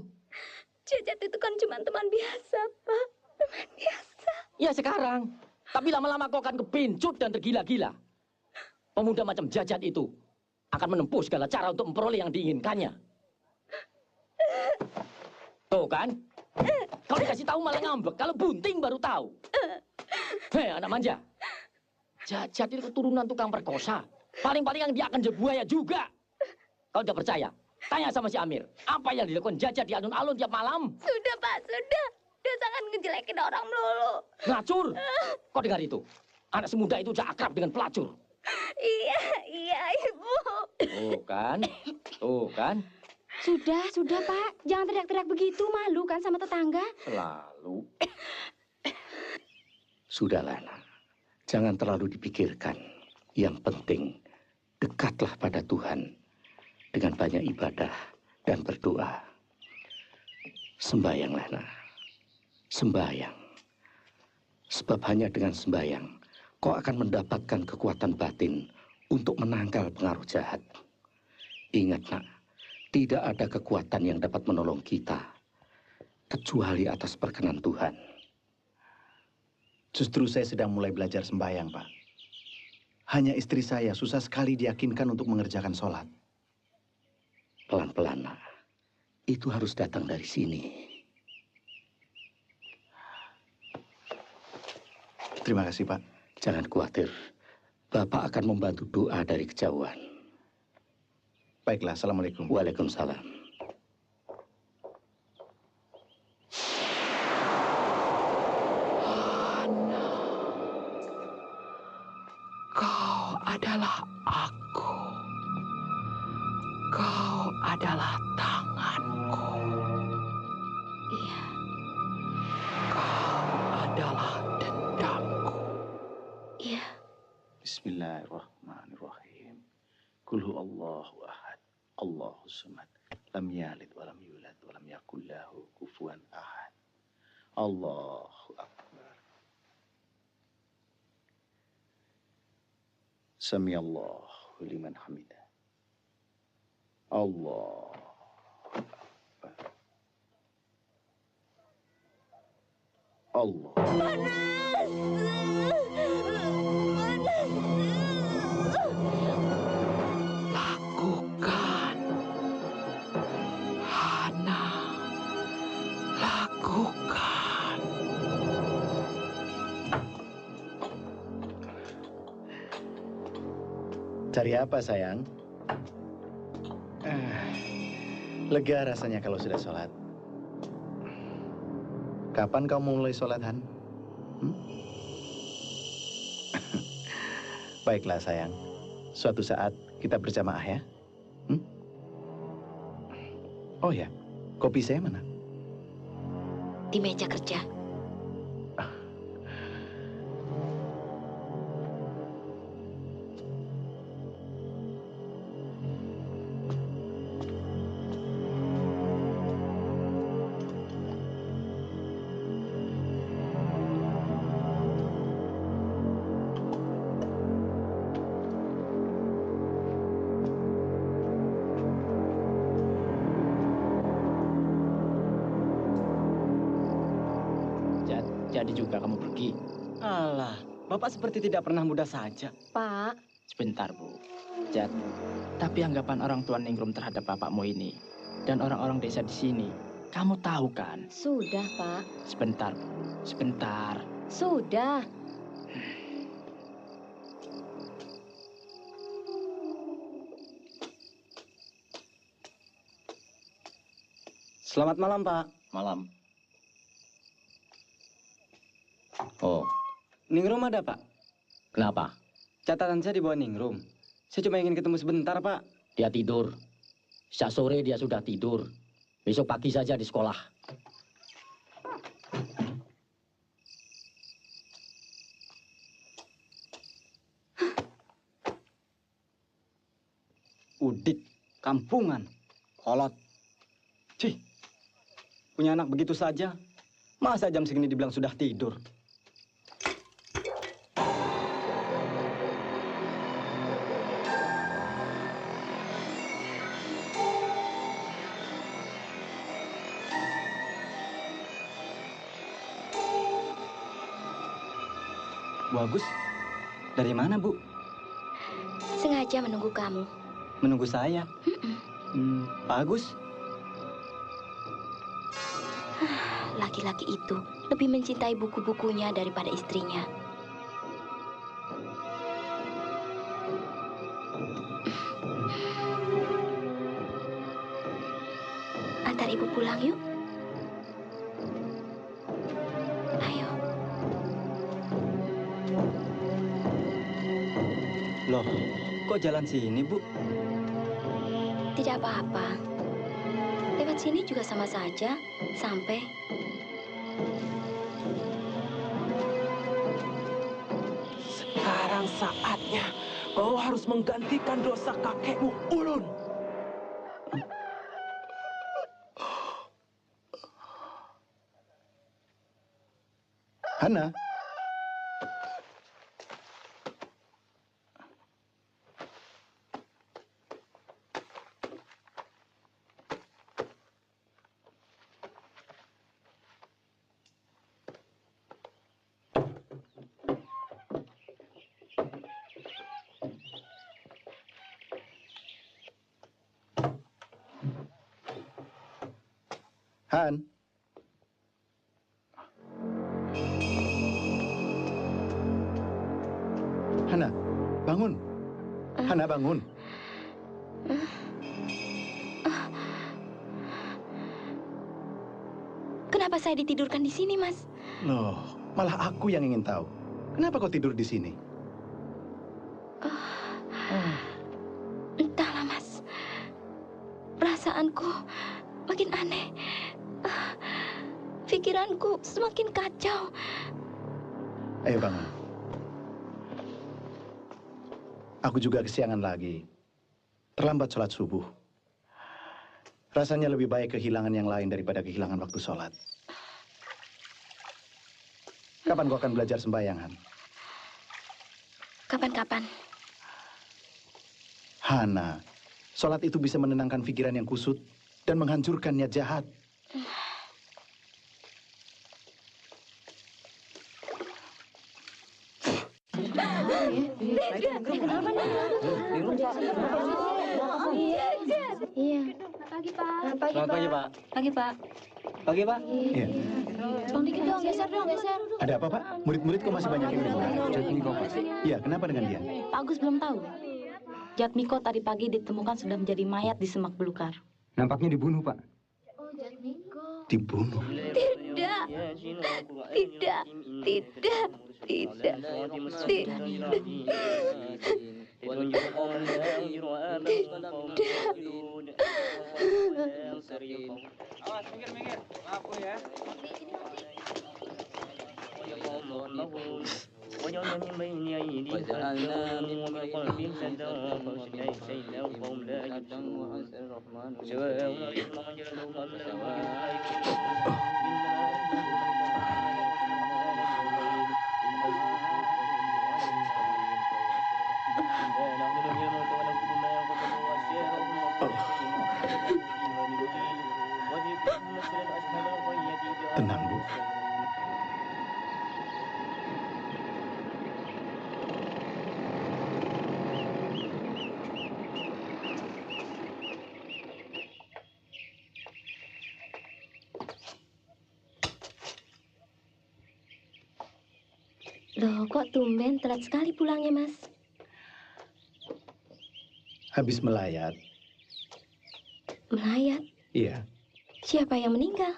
Jajat itu kan cuma teman biasa, Pak. Teman biasa. Ya sekarang, tapi lama-lama kau akan kepincut dan tergila-gila. Pemuda macam Jajat itu akan menempuh segala cara untuk memperoleh yang diinginkannya. Tuh kan? Kalau dikasih tahu malah ngambek. Kalau bunting baru tahu. Hei, anak manja. Jajat itu keturunan tukang perkosa. Paling-paling yang dia akan jadi buaya juga. Kalau tidak percaya, tanya sama si Amir. Apa yang dilakukan Jajat di alun-alun tiap malam? Sudah, Pak, sudah. Dia sangat ngejelekin orang melulu. Pelacur? Kau dengar itu? Anak semuda itu sudah akrab dengan pelacur. Iya, Ibu. Tuh kan? Sudah, Pak. Jangan teriak-teriak begitu, malu kan sama tetangga. Selalu. Sudahlah, nak. Jangan terlalu dipikirkan. Yang penting, dekatlah pada Tuhan dengan banyak ibadah dan berdoa. Sembayanglah, nak. Sembayang. Sebab hanya dengan sembayang, kau akan mendapatkan kekuatan batin untuk menangkal pengaruh jahat. Ingat, nak. Tidak ada kekuatan yang dapat menolong kita, kecuali atas perkenan Tuhan. Justru saya sedang mulai belajar sembahyang, Pak. Hanya istri saya susah sekali diyakinkan untuk mengerjakan sholat. Pelan-pelan, nak. Itu harus datang dari sini. Terima kasih, Pak. Jangan khawatir. Bapak akan membantu doa dari kejauhan. Baiklah, Assalamualaikum. Waalaikumsalam. Kau adalah aku. Kau adalah tanganku. Iya. Kau adalah dendamku. Iya. Bismillahirrahmanirrahim. Qul huwallahu ahad. Allahu samad. Lam yalid wa lam yulad wa lam yakul lahu kufuwan ahad. Allahu akbar. Sami Allahu liman hamidah. Allahu akbar. Allah. Lakukan. Hana. Lakukan. Cari apa, sayang? Lega rasanya kalau sudah sholat. Kapan kamu mulai sholat, Han? Baiklah, sayang. Suatu saat kita berjamaah ya. Oh ya, kopi saya mana? Di meja kerja. Jadi juga kamu pergi. Alah, Bapak seperti tidak pernah muda saja. Pak. Sebentar, Bu. Jad, tapi anggapan orang tua Ningrum terhadap bapakmu ini dan orang-orang desa di sini, kamu tahu kan? Sudah, Pak. Sebentar, Bu. Sebentar. Sudah. Selamat malam, Pak. Malam. Oh, Ningrum ada, Pak? kenapa? Catatan saya di bawah Ningrum. Saya cuma ingin ketemu sebentar, Pak. Dia tidur. Sejak sore dia sudah tidur. Besok pagi saja di sekolah. Udik, kampungan, kolot. Cih, punya anak begitu saja. Masa jam segini dibilang sudah tidur? Bu Agus, dari mana, Bu? Sengaja menunggu kamu. Menunggu saya? Pak Agus? Laki-laki itu lebih mencintai buku-bukunya daripada istrinya. Antar ibu pulang yuk. Ayo. Loh, kok jalan sini, Bu? Tidak apa-apa. Lewat sini juga sama saja. Sampai. Sekarang saatnya kau harus menggantikan dosa kakekmu, Ulun. Hana. Han. Hana, bangun. Hana, bangun. Kenapa saya ditidurkan di sini, Mas? Loh, malah aku yang ingin tahu. Kenapa kau tidur di sini? Entahlah, Mas. Perasaanku makin aneh. Pikiranku semakin kacau. Ayo bangun. Aku juga kesiangan lagi. Terlambat sholat subuh. Rasanya lebih baik kehilangan yang lain daripada kehilangan waktu sholat. Kapan kau akan belajar sembahyang, Han? Kapan-kapan. Hana, sholat itu bisa menenangkan pikiran yang kusut dan menghancurkan niat jahat. Iya. Pagi, Pak. Selamat pagi, Pak. Pagi, Pak. Pagi, Pak. Iya. Tolong dikit dong, geser dong, geser. Ada apa, Pak? Murid-murid kok masih banyak yang di luar? Iya, kenapa dengan dia? Pak Agus belum tahu. Jatmiko tadi pagi ditemukan sudah menjadi mayat di semak belukar. Nampaknya dibunuh, Pak. Dibunuh? Tidak. Tidak. Tidak. Tidak. وجعلنا من بين أيديهم سدا ومن خلفهم سدا فأغشينا فهم لا يبصرون سواء عليهم أنذرتهم أم لم Tenang, Bu. Loh, kok tumben telat sekali pulangnya, Mas? Habis melayat. Melayat? Iya. Siapa yang meninggal?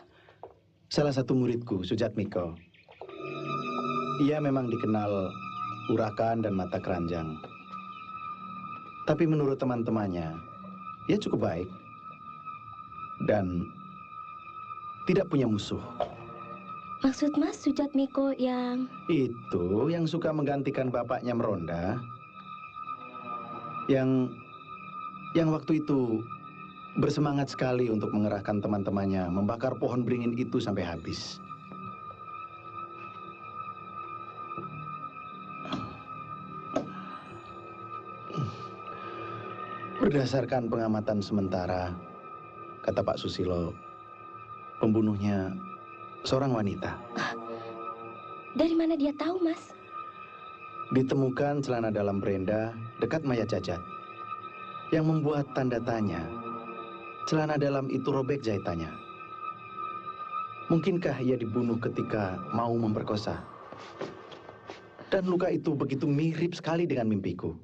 Salah satu muridku, Sujatmiko. Ia memang dikenal urakan dan mata keranjang. Tapi menurut teman-temannya, ia cukup baik. Dan tidak punya musuh. Maksud Mas Sujatmiko yang... Itu yang suka menggantikan bapaknya meronda. Yang waktu itu bersemangat sekali untuk mengerahkan teman-temannya membakar pohon beringin itu sampai habis. Berdasarkan pengamatan sementara, kata Pak Susilo, pembunuhnya seorang wanita. Dari mana dia tahu, Mas? Ditemukan celana dalam Brenda dekat mayat Jajat. Yang membuat tanda tanya, celana dalam itu robek jahitannya. Mungkinkah ia dibunuh ketika mau memperkosa? Dan luka itu begitu mirip sekali dengan mimpiku.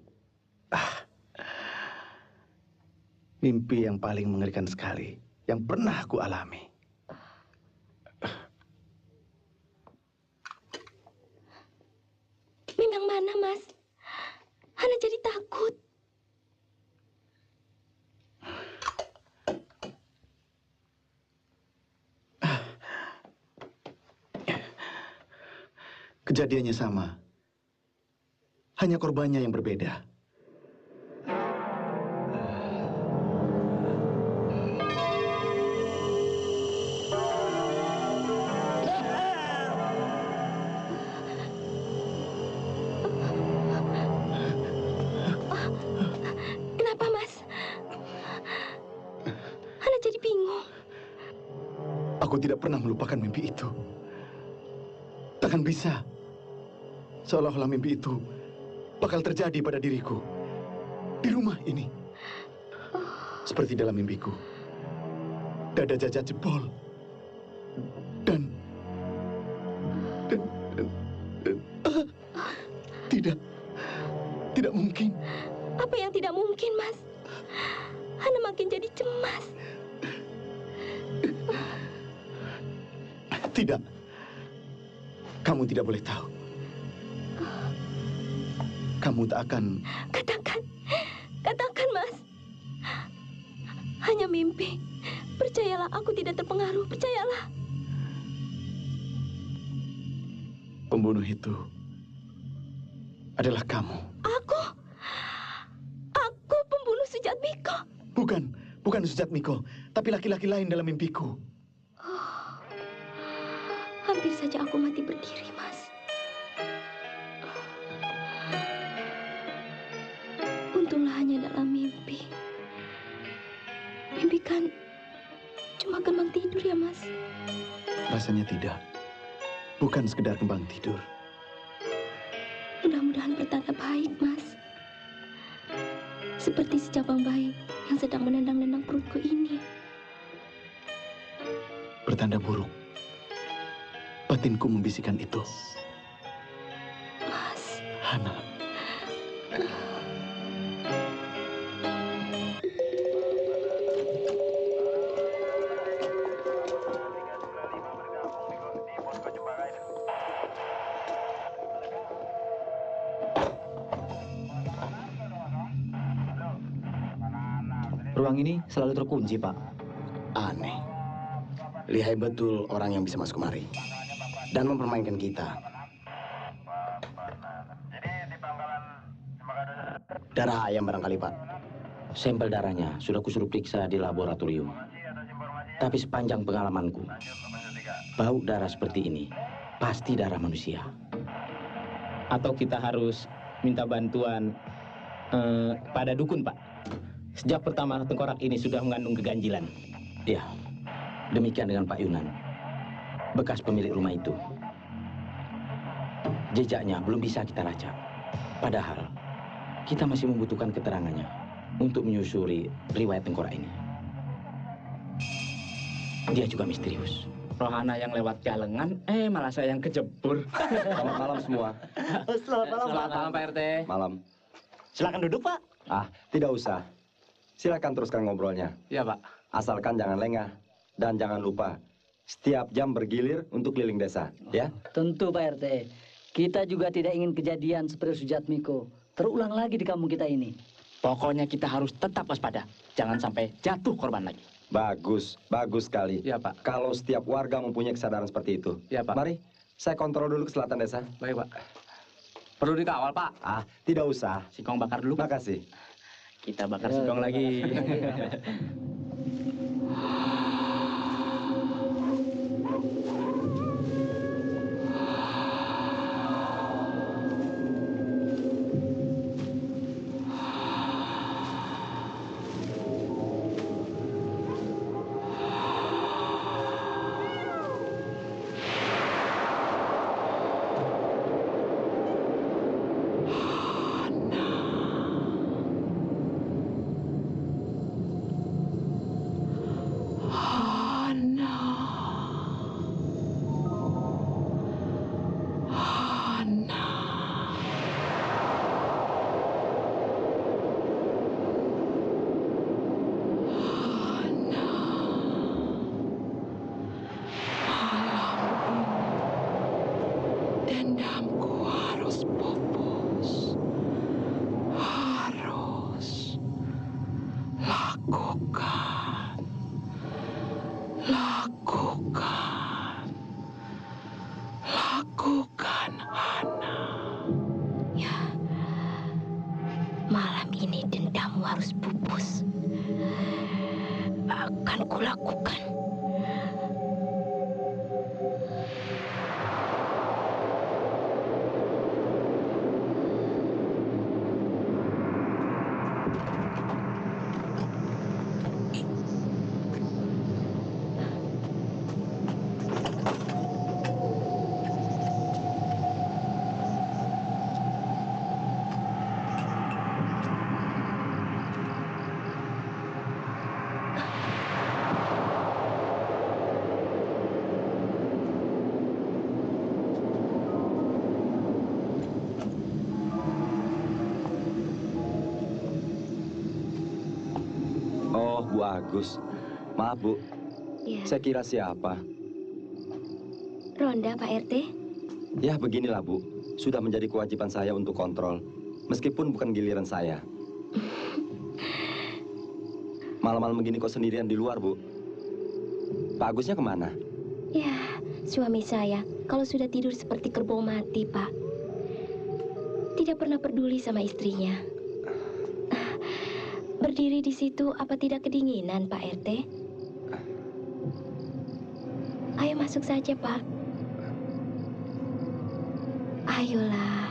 Mimpi yang paling mengerikan sekali yang pernah aku alami. Mimpi yang mana, Mas? Hana jadi takut. Kejadiannya sama. Hanya korbannya yang berbeda. Kenapa, Mas? Hana jadi bingung. Aku tidak pernah melupakan mimpi itu. Takkan bisa. Seolah-olah mimpi itu bakal terjadi pada diriku. Di rumah ini. Seperti dalam mimpiku. Dada Jajat jebol. Dan tidak mungkin. Apa yang tidak mungkin, Mas? Hana makin jadi cemas. Tidak. Kamu tidak boleh tahu. Kamu tak akan... Katakan, Mas. Hanya mimpi. Percayalah, aku tidak terpengaruh. Percayalah. Pembunuh itu adalah kamu. Aku pembunuh Sujatmiko. Bukan Sujatmiko, tapi laki-laki lain dalam mimpiku. Hampir saja aku mati berdiri, Mas. Untunglah hanya dalam mimpi. Mimpi kan cuma kembang tidur ya, Mas? Rasanya tidak. Bukan sekedar kembang tidur. Mudah-mudahan bertanda baik, Mas. Seperti si cabang bayi yang sedang menendang-nendang perutku ini. Bertanda buruk. Batinku membisikkan itu. Mas. Hana. Ruang ini selalu terkunci, Pak. Aneh. Lihai betul orang yang bisa masuk kemari. Dan mempermainkan kita. Darah ayam barangkali, Pak. Sampel darahnya sudah kusuruh periksa di laboratorium. Tapi sepanjang pengalamanku, bau darah seperti ini pasti darah manusia. Atau kita harus minta bantuan pada dukun, Pak. Sejak pertama tengkorak ini sudah mengandung keganjilan. Ya, demikian dengan Pak Yunan, bekas pemilik rumah itu. Jejaknya belum bisa kita lacak. Padahal, kita masih membutuhkan keterangannya untuk menyusuri riwayat tengkorak ini. Dia juga misterius. Rohana yang lewat jalengan, malah saya yang kejebur. Selamat malam semua. Selamat malam, Selamat malam, Pak RT. Malam. Silakan duduk, Pak. Tidak usah. Silakan teruskan ngobrolnya. Iya, Pak. Asalkan jangan lengah. Dan jangan lupa, setiap jam bergilir untuk keliling desa, ya? Tentu, Pak RT. Kita juga tidak ingin kejadian seperti Sujatmiko terulang lagi di kampung kita ini. Pokoknya kita harus tetap waspada. Jangan sampai jatuh korban lagi. Bagus, bagus sekali. Iya, Pak. Kalau setiap warga mempunyai kesadaran seperti itu. Iya, Pak. Mari, saya kontrol dulu ke selatan desa. Baik, Pak. Perlu dikawal, Pak? Tidak usah. Singkong bakar dulu. Makasih. Kita bakar singkong lagi. Dendamku harus pupus. Harus lakukan. Lakukan. Lakukan, Hana. Ya, malam ini dendammu harus pupus. Akan kulakukan. Oh, Bu Agus. Maaf, Bu. Ya. Saya kira siapa? Ronda, Pak RT. Ya, beginilah, Bu. Sudah menjadi kewajiban saya untuk kontrol. Meskipun bukan giliran saya. Malam-malam begini kok sendirian di luar, Bu? Pak Agusnya kemana? Ya, suami saya kalau sudah tidur seperti kerbau mati, Pak. Tidak pernah peduli sama istrinya. Berdiri di situ apa tidak kedinginan, Pak RT? Ayo masuk saja, Pak. Ayolah.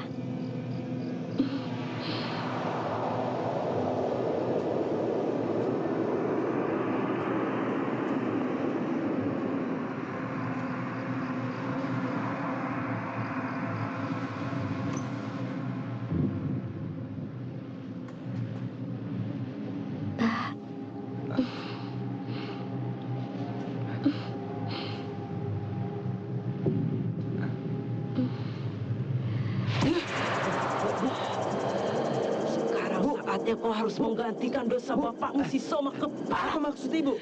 Sekarang saatnya kau harus menggantikan dosa bapakmu si Soma kepala. Apa maksud ibu?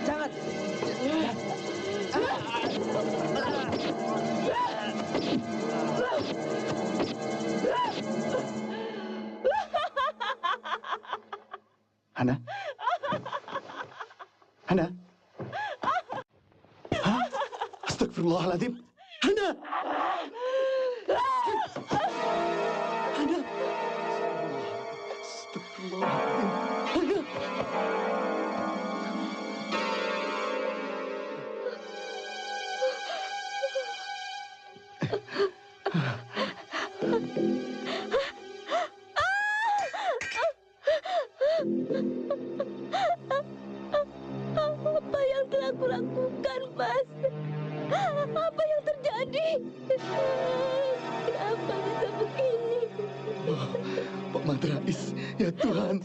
Jangan. Hana? Hana? Hah? Astagfirullahaladzim. Hana! Hana! Astagfirullahaladzim. Hana! Apa yang telah kulakukan, Mas? Apa yang terjadi? Kenapa bisa begini? Pak Madrais, ya Tuhan.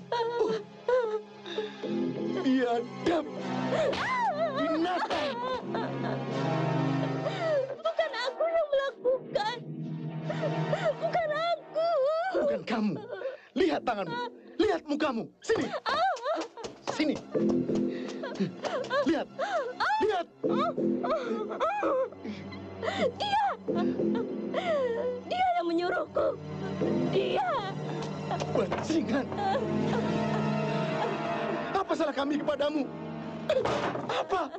Biar Biadab! Binatang! Bukan aku yang melakukan. Bukan aku. Bukan kamu. Lihat tanganmu. Lihat mukamu. Sini. Sini. Lihat. Lihat. Dia yang menyuruhku. Dia. Bajingan. Apa salah kami kepadamu? Apa?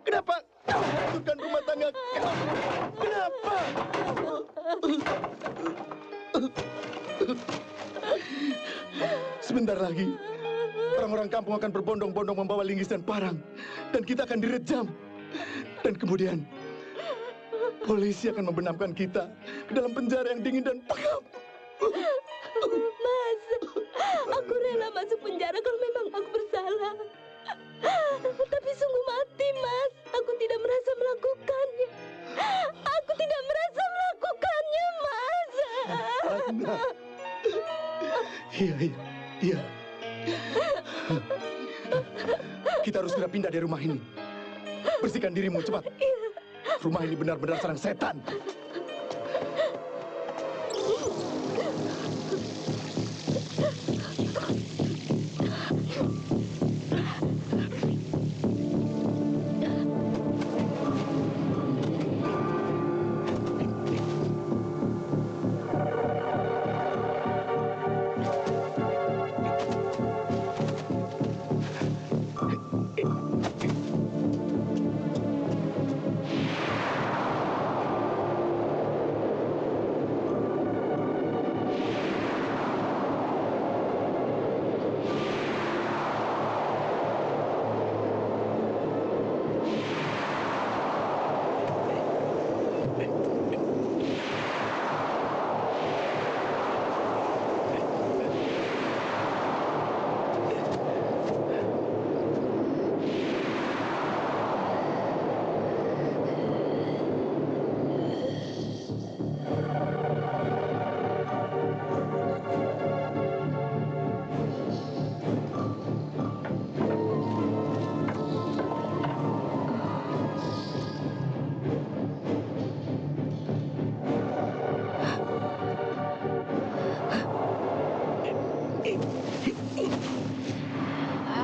Kenapa kau hancurkan rumah tangga kami? Kenapa? Sebentar lagi, orang-orang kampung akan berbondong-bondong membawa linggis dan parang. Dan kita akan direjam. Dan kemudian, polisi akan membenamkan kita ke dalam penjara yang dingin dan pekam. Mas, aku rela masuk penjara kalau memang aku bersalah. Tapi sungguh mati, Mas. Aku tidak merasa melakukannya. Aku tidak merasa melakukannya, Mas. Iya. Kita harus segera pindah dari rumah ini. Bersihkan dirimu, cepat. Rumah ini benar-benar sarang setan.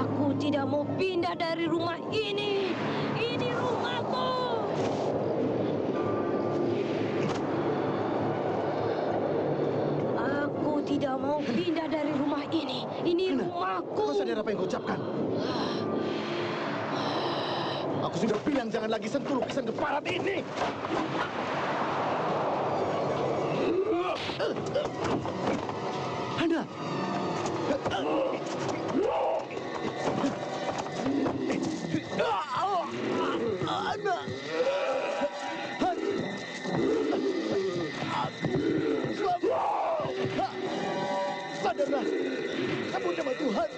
Aku tidak mau pindah dari rumah ini. Ini rumahku. Aku tidak mau pindah dari rumah ini. Ini rumahku. Kau sadar apa yang kau ucapkan? Aku sudah bilang jangan lagi sentuh lukisan keparat ini. Hana! Hana! Sadarlah, kamu nama Tuhan.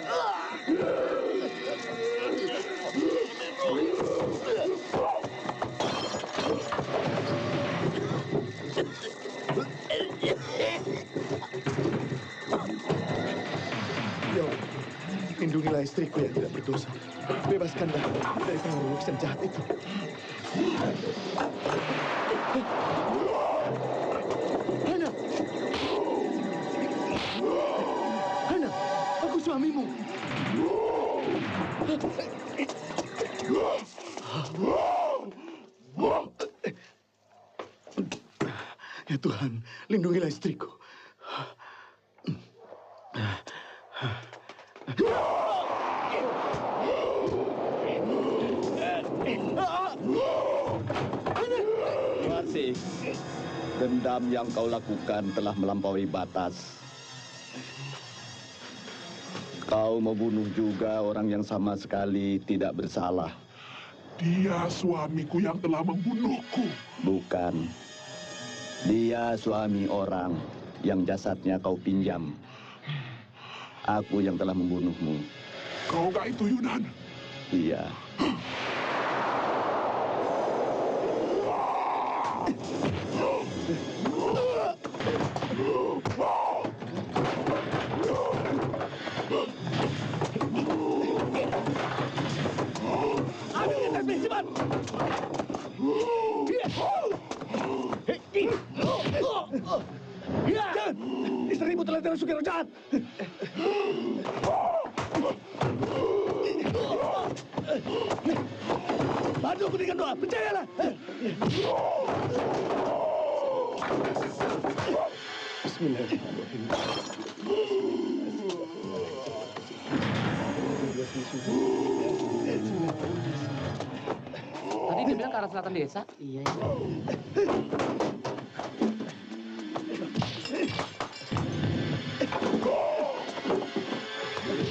Yo, lindungilah istriku yang tidak berdosa. Bebaskanlah dari pengaruh lukisan jahat itu. Hana! Hana, aku suamimu. Ya Tuhan, lindungilah istriku. Masih, dendam yang kau lakukan telah melampaui batas. Kau membunuh juga orang yang sama sekali tidak bersalah. Dia suamiku yang telah membunuhku. Bukan. Dia suami orang yang jasadnya kau pinjam. Aku yang telah membunuhmu. Kau gak itu Yunan? Iya. Jangan! Istrimu telah dirasuki roh jahat. Bantu aku dengan doa, percayalah. Bismillahirrahmanirrahim. Tadi dia bilang ke arah selatan desa. Iya.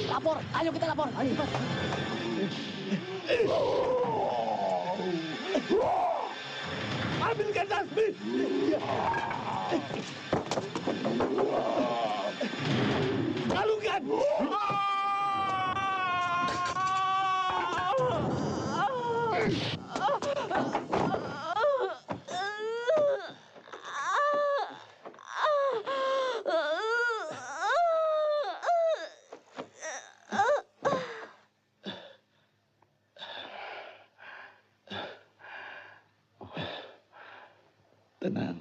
Lapor, ayo kita lapor. Ayo cepat. Ambilkan tasbih. Kalungkan. Tenang.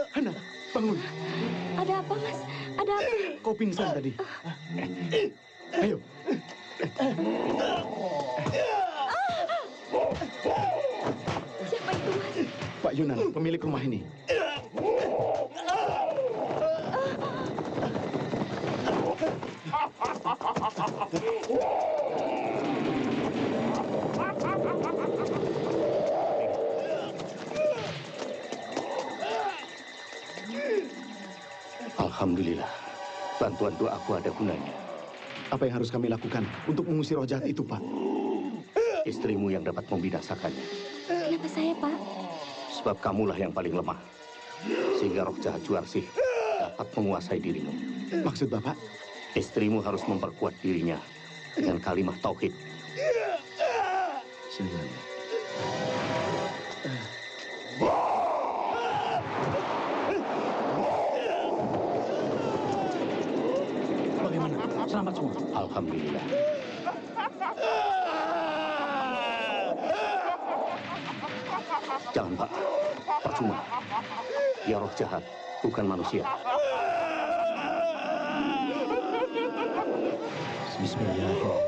Hana, bangun. Ada apa, Mas? Ada apa? Kau pingsan tadi. Ayo. Siapa itu, Mas? Pak Yunan, pemilik rumah ini. Alhamdulillah, bantuan doaku ada gunanya. Apa yang harus kami lakukan untuk mengusir roh jahat itu, Pak? Istrimu yang dapat membinasakannya. Kenapa saya, Pak? Sebab kamulah yang paling lemah. Sehingga roh jahat Juarsih dapat menguasai dirimu. Maksud Bapak? Istrimu harus memperkuat dirinya dengan kalimat tauhid. Bagaimana? Selamat semua? Alhamdulillah. Jangan, Pak. Percuma. Dia roh jahat, bukan manusia. Bismillahirrahmanirrahim.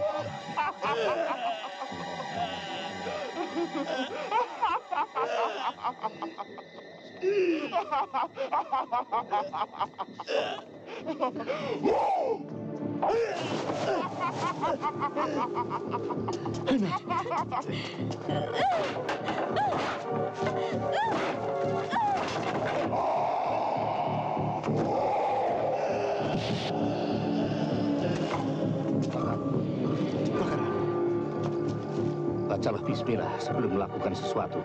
Bacalah bismillah sebelum melakukan sesuatu.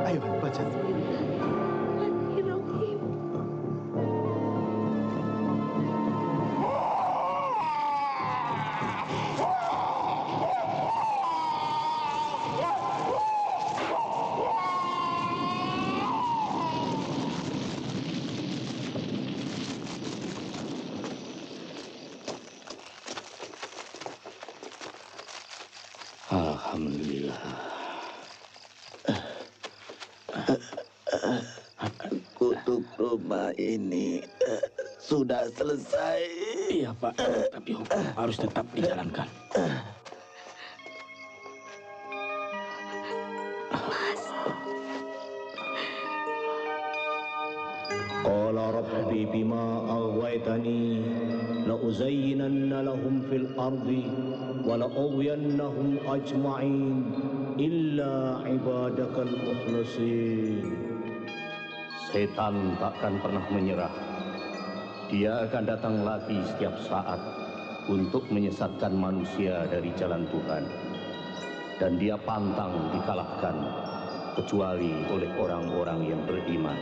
Ayo, baca. Alhamdulillah. Kutuk rumah ini sudah selesai. Iya, Pak. Tapi hukum harus tetap dijalankan. Qala rabbi bima aghwaytani la'uzayyinanna lahum fil ardi wa la'ughwiyannahum ajma'in illa ibadakal mukhlasin. Setan takkan pernah menyerah. Dia akan datang lagi setiap saat untuk menyesatkan manusia dari jalan Tuhan. Dan dia pantang dikalahkan kecuali oleh orang-orang yang beriman.